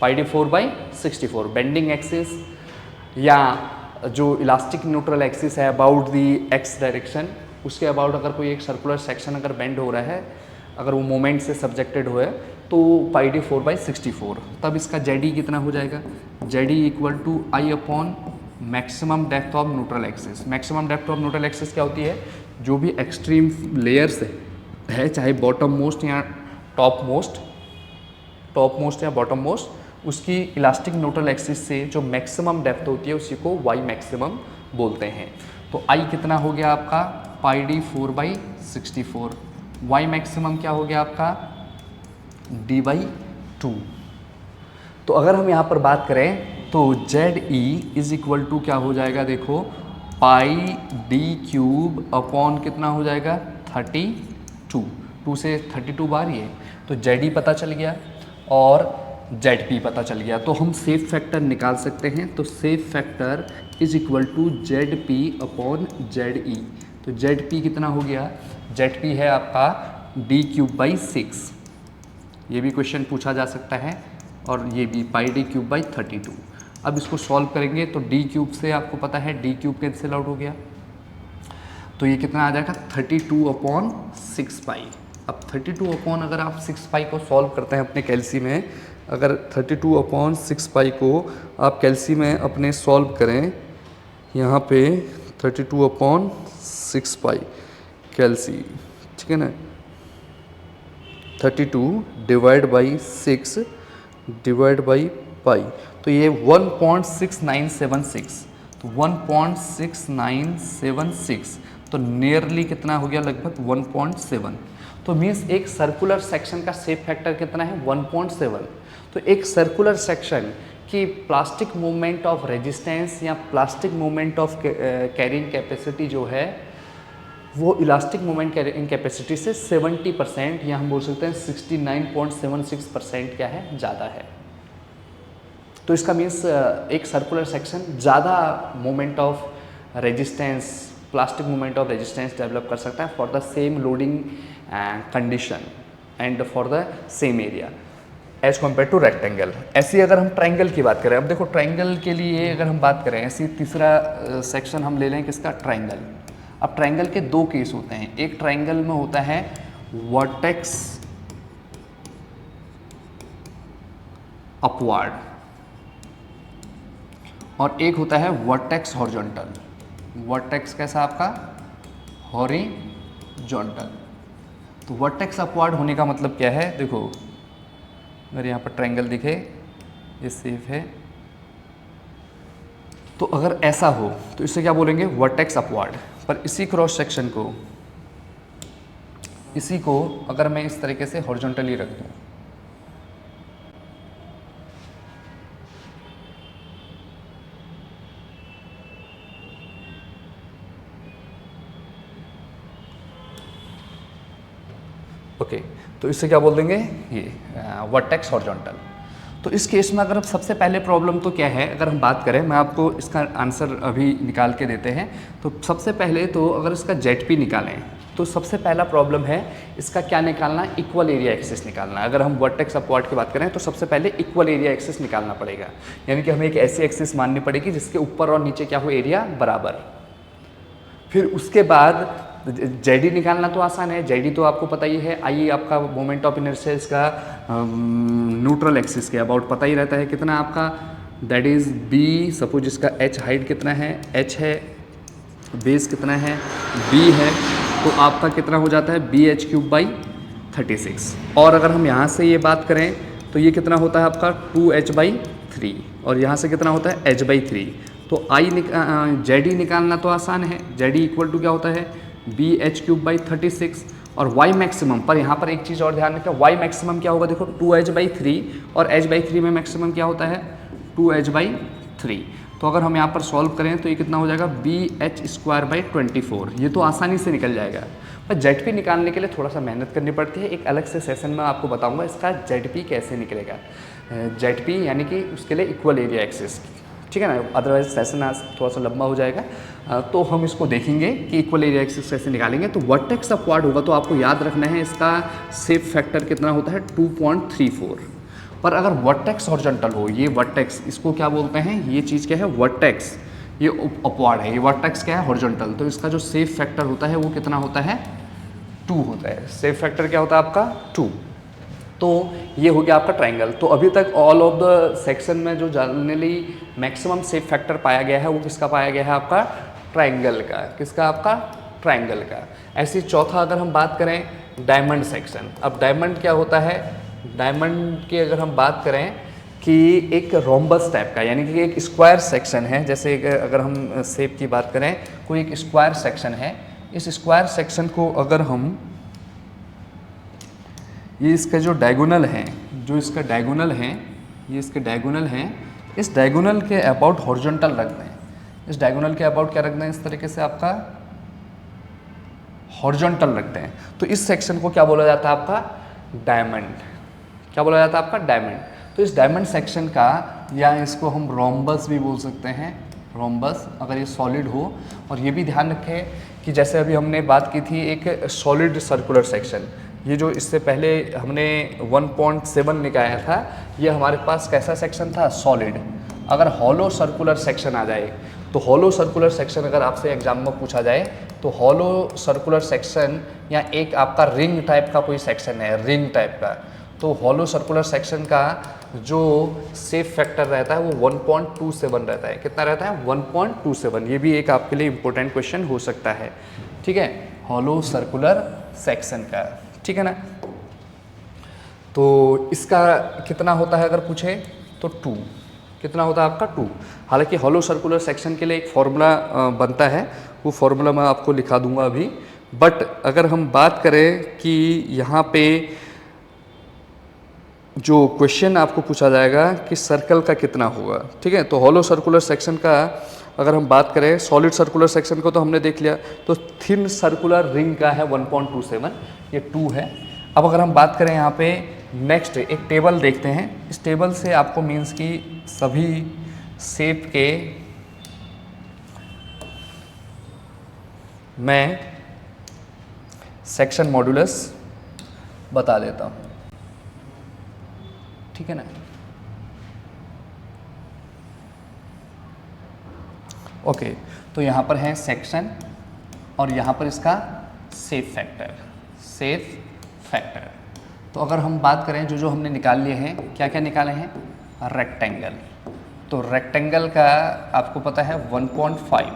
πd4/64 बेंडिंग एक्सिस या जो इलास्टिक न्यूट्रल एक्सिस है अबाउट दी एक्स डायरेक्शन, उसके अबाउट अगर कोई एक सर्कुलर सेक्शन अगर बेंड हो रहा है, अगर वो मोमेंट से सब्जेक्टेड हुआ है तो πd4/64, तब इसका जेडी कितना हो जाएगा, ZE equal to I upon maximum depth of neutral axis. Maximum depth of neutral axis क्या होती है, जो भी एक्सट्रीम लेयर्स है चाहे बॉटम मोस्ट या टॉप मोस्ट या बॉटम मोस्ट, उसकी इलास्टिक न्यूट्रल एक्सिस से जो मैक्सिमम डेप्थ होती है उसी को वाई मैक्सिमम बोलते हैं। तो आई कितना हो गया आपका πd4/64, वाई मैक्सिमम क्या हो गया आपका d/2। तो अगर हम यहाँ पर बात करें तो ZE इज इक्वल टू क्या हो जाएगा, देखो πd³ अपॉन कितना हो जाएगा 32, 2 से 32 बार ये, तो ZE पता चल गया और ZP पता चल गया। तो हम सेफ फैक्टर निकाल सकते हैं, तो shape factor is equal to ZP अपॉन ZE। तो ZP कितना हो गया, ZP है आपका d³/6, ये भी क्वेश्चन पूछा जा सकता है, और ये भी πd³/32। अब इसको सॉल्व करेंगे तो d³ से आपको पता है d³ कैंसिल आउट हो गया, तो ये कितना आ जाएगा 32/6π। अब 32 अगर आप 6π को सॉल्व करते हैं अपने कैल्सी में, अगर 32/6π को आप कैल्सी में अपने सॉल्व करें, यहाँ पे 32/6π कैल्सी, ठीक है ना, 32 divide by 6 divide by pi, तो ये 1.6976, तो 1.6976, तो नियरली कितना हो गया, लगभग 1.7। तो मीन्स एक सर्कुलर सेक्शन का शेप फैक्टर कितना है 1.7। तो एक सर्कुलर सेक्शन की प्लास्टिक मूवमेंट ऑफ रेजिस्टेंस या plastic movement of carrying capacity जो है वो इलास्टिक मोमेंट कैरिंग कैपेसिटी से 70% या हम बोल सकते हैं 69.76% क्या है, ज़्यादा है। तो इसका मीन्स एक सर्कुलर सेक्शन ज़्यादा moment of resistance, plastic moment of resistance develop कर सकता है for the same loading condition and for the same area as compare to rectangle. ऐसी अगर हम ट्रायंगल की बात करें, अब देखो ट्रायंगल के लिए अगर हम बात करें, ऐसी तीसरा सेक्शन हम ले लें किसका, ट्रायंगल। अब ट्रायंगल के दो केस होते हैं, एक ट्रायंगल में होता है वर्टेक्स अपवर्ड और एक होता है वर्टेक्स हॉरिजॉन्टल। वर्टेक्स कैसा आपका, हॉरिजॉन्टल। तो वर्टेक्स अपवर्ड होने का मतलब क्या है, देखो अगर यहाँ पर ट्रायंगल दिखे, ये सेफ है, तो अगर ऐसा हो तो इसे क्या बोलेंगे, वर्टेक्स अपवर्ड। पर इसी क्रॉस सेक्शन को, इसी को अगर मैं इस तरीके से हॉरिजॉन्टली रख दूं, ओके, तो इससे क्या बोल देंगे, ये वर्टेक्स हॉरिजॉन्टल। तो इस केस में अगर सबसे पहले प्रॉब्लम तो क्या है, अगर हम बात करें, मैं आपको इसका आंसर अभी निकाल के देते हैं। तो सबसे पहले तो अगर इसका ZP निकालें तो सबसे पहला प्रॉब्लम है इसका क्या निकालना, इक्वल एरिया एक्सिस निकालना। अगर हम वर्टेक्स अपवर्ड की बात करें तो सबसे पहले इक्वल एरिया एक्सिस निकालना पड़ेगा, यानी कि हमें एक ऐसी एक्सिस माननी पड़ेगी जिसके ऊपर और नीचे क्या हो, एरिया बराबर। फिर उसके बाद ZD निकालना तो आसान है, ZD तो आपको पता ही है, आई आपका मोमेंट ऑफ इनर्शिया इसका न्यूट्रल एक्सिस के अबाउट पता ही रहता है, कितना आपका, दैट इज़ B। सपोज इसका H हाइट कितना है, H है, बेस कितना है, B है, तो आपका कितना हो जाता है BH³/36। और अगर हम यहाँ से ये बात करें तो ये कितना होता है आपका 2H/3, और यहाँ से कितना होता है H/3। तो ZD निकालना तो आसान है, ZD इक्वल टू क्या होता है BH³/36 और Y मैक्सिमम। पर यहाँ पर एक चीज़ और ध्यान रखें, Y मैक्सिमम क्या होगा, देखो 2H/3 और H/3 में मैक्सिमम क्या होता है 2H/3। तो अगर हम यहाँ पर सॉल्व करें तो ये कितना हो जाएगा BH²/24। ये तो आसानी से निकल जाएगा, पर ZP निकालने के लिए थोड़ा सा मेहनत करनी पड़ती है। एक अलग से सेशन में आपको बताऊंगा इसका ZP कैसे निकलेगा। जेड पी यानी कि उसके लिए इक्वल एरिया एक्सिस, ठीक है ना, अदरवाइज सेशन आज थोड़ा सा लंबा हो जाएगा। तो हम इसको देखेंगे कि इक्वल एरिया एक्सिस कैसे निकालेंगे। तो वर्टेक्स अपवार्ड होगा तो आपको याद रखना है इसका शेप फैक्टर कितना होता है 2.34। पर अगर वर्टेक्स हॉरिजॉन्टल हो, ये वर्टेक्स इसको क्या बोलते हैं, ये चीज़ क्या है वर्टेक्स, ये अपवार्ड है, ये वर्टेक्स क्या है हॉरिजॉन्टल, तो इसका जो शेप फैक्टर होता है वो कितना होता है 2 होता है। शेप फैक्टर क्या होता है आपका 2। तो ये हो गया आपका ट्रायंगल। तो अभी तक ऑल ऑफ द सेक्शन में जो जनरली मैक्सिमम शेप फैक्टर पाया गया है वो किसका पाया गया है आपका ट्रायंगल का, किसका आपका ट्रायंगल का। ऐसी चौथा अगर हम बात करें डायमंड सेक्शन। अब डायमंड क्या होता है, डायमंड की अगर हम बात करें कि एक रोम्बस टाइप का, यानी कि एक स्क्वायर सेक्शन है, जैसे अगर हम शेप की बात करें कोई एक स्क्वायर सेक्शन है, इस स्क्वायर सेक्शन को अगर हम ये इसका जो डायगोनल है, जो इसका डायगोनल है, ये इसके डायगोनल हैं, इस डायगोनल के अबाउट हॉरिजॉन्टल रख दें, इस डायगोनल के अबाउट क्या रख दें, इस तरीके से आपका हॉरिजॉन्टल रखते हैं, तो इस सेक्शन को क्या बोला जाता है आपका डायमंड। क्या बोला जाता है आपका डायमंड। तो इस डायमंड सेक्शन का, या इसको हम रोम्बस भी बोल सकते हैं, रोम्बस अगर ये सॉलिड हो। और ये भी ध्यान रखें कि जैसे अभी हमने बात की थी एक सॉलिड सर्कुलर सेक्शन, ये जो इससे पहले हमने 1.7 निकाला था, ये हमारे पास कैसा सेक्शन था सॉलिड। अगर हॉलो सर्कुलर सेक्शन आ जाए, तो हॉलो सर्कुलर सेक्शन अगर आपसे एग्जाम में पूछा जाए तो हॉलो सर्कुलर सेक्शन या एक आपका रिंग टाइप का कोई सेक्शन है, रिंग टाइप का, तो हॉलो सर्कुलर सेक्शन का जो शेप फैक्टर रहता है वो 1.27 रहता है। कितना रहता है 1.27। ये भी एक आपके लिए इम्पोर्टेंट क्वेश्चन हो सकता है, ठीक है, हॉलो सर्कुलर सेक्शन का, ठीक है ना। तो इसका कितना होता है अगर पूछे तो 2, कितना होता है आपका 2। हालांकि हॉलो सर्कुलर सेक्शन के लिए एक फॉर्मूला बनता है, वो फॉर्मूला मैं आपको लिखा दूंगा अभी। बट अगर हम बात करें कि यहाँ पे जो क्वेश्चन आपको पूछा जाएगा कि सर्कल का कितना होगा, ठीक है, तो हॉलो सर्कुलर सेक्शन का अगर हम बात करें, सॉलिड सर्कुलर सेक्शन को तो हमने देख लिया, तो थिन सर्कुलर रिंग का है 1.27, ये 2 है। अब अगर हम बात करें यहाँ पे नेक्स्ट एक टेबल देखते हैं, इस टेबल से आपको मीन्स की सभी शेप के मैं सेक्शन मॉड्यूलस बता देता हूँ, ठीक है ना। ओके, तो यहाँ पर है सेक्शन और यहाँ पर इसका शेप फैक्टर, शेप फैक्टर। तो अगर हम बात करें जो हमने निकाल लिए हैं, क्या क्या निकाले हैं, रेक्टेंगल। तो रेक्टेंगल का आपको पता है 1.5।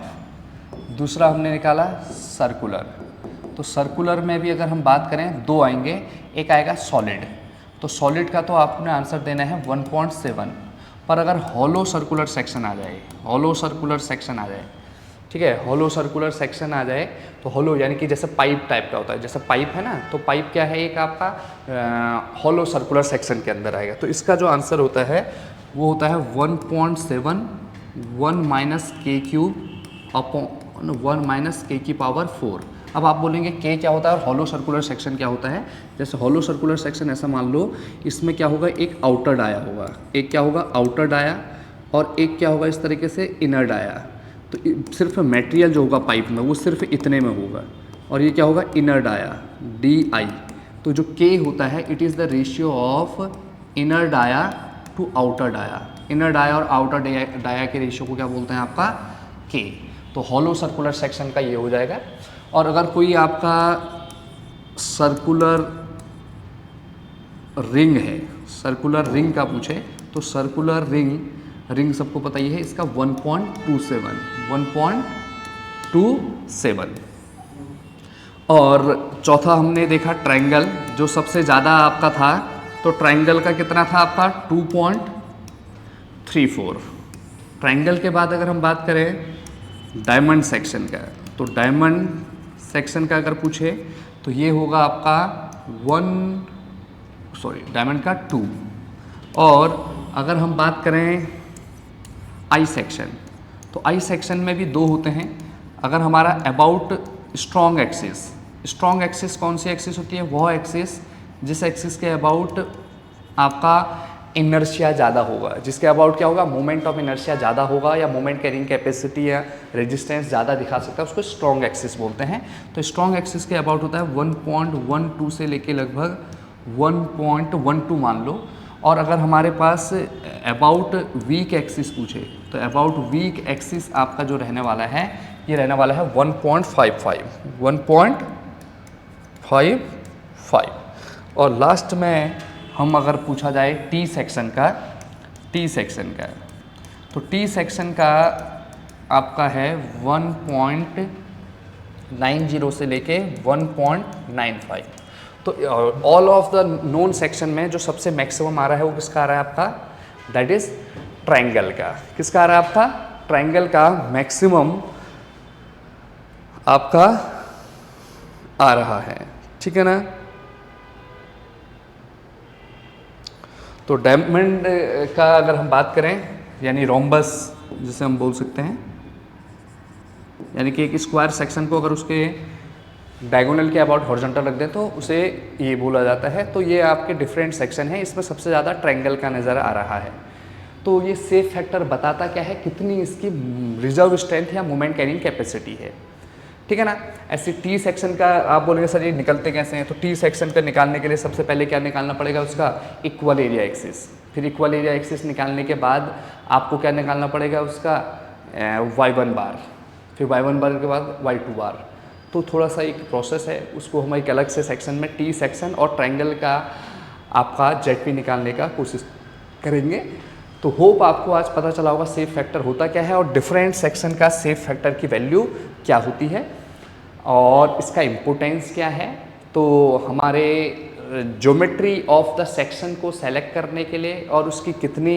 दूसरा हमने निकाला सर्कुलर, तो सर्कुलर में भी अगर हम बात करें 2 आएंगे, एक आएगा सॉलिड, तो सॉलिड का तो आपने आंसर देना है 1.7। पर अगर हॉलो सर्कुलर सेक्शन आ जाए, हॉलो सर्कुलर सेक्शन आ जाए, ठीक है, हॉलो सर्कुलर सेक्शन आ जाए, तो हॉलो यानी कि जैसे पाइप टाइप का होता है, जैसे पाइप है ना, तो पाइप क्या है एक आपका हॉलो सर्कुलर सेक्शन के अंदर आएगा। तो इसका जो आंसर होता है वो होता है 1.7 1 माइनस के क्यूब अपॉन 1 माइनस के की पावर 4। अब आप बोलेंगे के क्या होता है और हॉलो सर्कुलर सेक्शन क्या होता है। जैसे हॉलो सर्कुलर सेक्शन ऐसा मान लो, इसमें क्या होगा, एक आउटर डाया होगा, एक क्या होगा आउटर डाया, और एक क्या होगा इस तरीके से इनर डाया। तो सिर्फ मटेरियल जो होगा पाइप में वो सिर्फ इतने में होगा, और ये क्या होगा इनर डाया DI। तो जो के होता है it is the ratio of inner dia to outer dia. Inner dia और आउटर डाया के रेशियो को क्या बोलते हैं आपका के। तो हॉलो सर्कुलर सेक्शन का ये हो जाएगा। और अगर कोई आपका सर्कुलर रिंग है, सर्कुलर रिंग का पूछे, तो सर्कुलर रिंग सबको पता ही है, इसका 1.27। और चौथा हमने देखा ट्रायंगल, जो सबसे ज़्यादा आपका था, तो ट्रायंगल का कितना था आपका 2.34। ट्रायंगल के बाद अगर हम बात करें डायमंड सेक्शन का, तो डायमंड सेक्शन का अगर पूछे तो ये होगा आपका डायमंड का 2। और अगर हम बात करें आई सेक्शन, तो आई सेक्शन में भी 2 होते हैं। अगर हमारा अबाउट स्ट्रॉन्ग एक्सिस कौन सी एक्सिस होती है, वह एक्सिस जिस एक्सिस के अबाउट आपका इनर्शिया ज़्यादा होगा, जिसके अबाउट क्या होगा, मोमेंट ऑफ इनर्शिया ज़्यादा होगा या मोमेंट कैरिंग कैपेसिटी या रेजिस्टेंस ज़्यादा दिखा सकता है, उसको स्ट्रॉन्ग एक्सिस बोलते हैं। तो स्ट्रॉन्ग एक्सिस के अबाउट होता है 1.12 से लेके लगभग 1.12 मान लो। और अगर हमारे पास अबाउट वीक एक्सिस पूछे तो अबाउट वीक एक्सिस आपका जो रहने वाला है ये रहने वाला है 1.55। और लास्ट में हम अगर पूछा जाए टी सेक्शन का तो टी सेक्शन का आपका है 1.90 से लेके 1.95। तो all of the known section में जो सबसे मैक्सिमम आ रहा है वो किसका आ रहा है आपका, दैट इज ट्रायंगल का। किसका आ रहा है आपका, ट्रायंगल का मैक्सिमम आपका आ रहा है, ठीक है ना। तो डायमंड का अगर हम बात करें यानी रोम्बस जिसे हम बोल सकते हैं, यानी कि एक स्क्वायर सेक्शन को अगर उसके डायगोनल के अबाउट हॉरिजॉन्टल रख दें तो उसे ये बोला जाता है। तो ये आपके डिफरेंट सेक्शन है, इसमें सबसे ज़्यादा ट्रायंगल का नज़र आ रहा है। तो ये सेफ फैक्टर बताता क्या है, कितनी इसकी रिजर्व स्ट्रेंथ या मोमेंट कैरिंग कैपेसिटी है, ठीक है ना। ऐसे टी सेक्शन का आप बोलेंगे सर ये निकलते कैसे हैं, तो टी सेक्शन का निकालने के लिए सबसे पहले क्या निकालना पड़ेगा, उसका इक्वल एरिया एक्सिस। फिर इक्वल एरिया एक्सिस निकालने के बाद आपको क्या निकालना पड़ेगा, उसका y1 बार, फिर y1 बार के बाद y2 बार। तो थोड़ा सा एक प्रोसेस है, उसको हम एक अलग से सेक्शन में टी सेक्शन और ट्रायंगल का आपका जेड निकालने का कोशिश करेंगे। तो होप आपको आज पता चला होगा सेफ फैक्टर होता क्या है और डिफरेंट सेक्शन का सेफ फैक्टर की वैल्यू क्या होती है और इसका इम्पोर्टेंस क्या है। तो हमारे ज्योमेट्री ऑफ द सेक्शन को सेलेक्ट करने के लिए और उसकी कितनी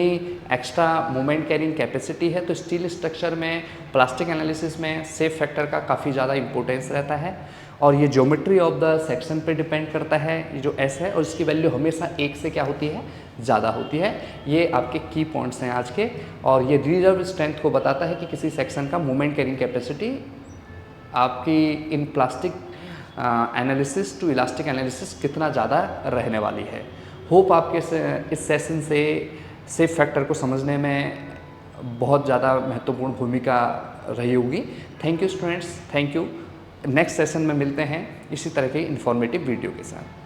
एक्स्ट्रा मोमेंट कैरिंग कैपेसिटी है, तो स्टील स्ट्रक्चर में, प्लास्टिक एनालिसिस में सेफ फैक्टर का काफ़ी ज़्यादा इंपॉर्टेंस रहता है। और ये ज्योमेट्री ऑफ द सेक्शन पे डिपेंड करता है, ये जो एस है और इसकी वैल्यू हमेशा 1 से क्या होती है, ज़्यादा होती है। ये आपके की पॉइंट्स हैं आज के, और ये रिजर्व स्ट्रेंथ को बताता है कि किसी सेक्शन का मोमेंट कैरिंग कैपेसिटी आपकी in plastic analysis to elastic analysis कितना ज़्यादा रहने वाली है। होप आपके इस सेशन से सेफ फैक्टर को समझने में बहुत ज़्यादा महत्वपूर्ण भूमिका रही होगी। Thank you students, thank you. Next session में मिलते हैं इसी तरह के इन्फॉर्मेटिव वीडियो के साथ।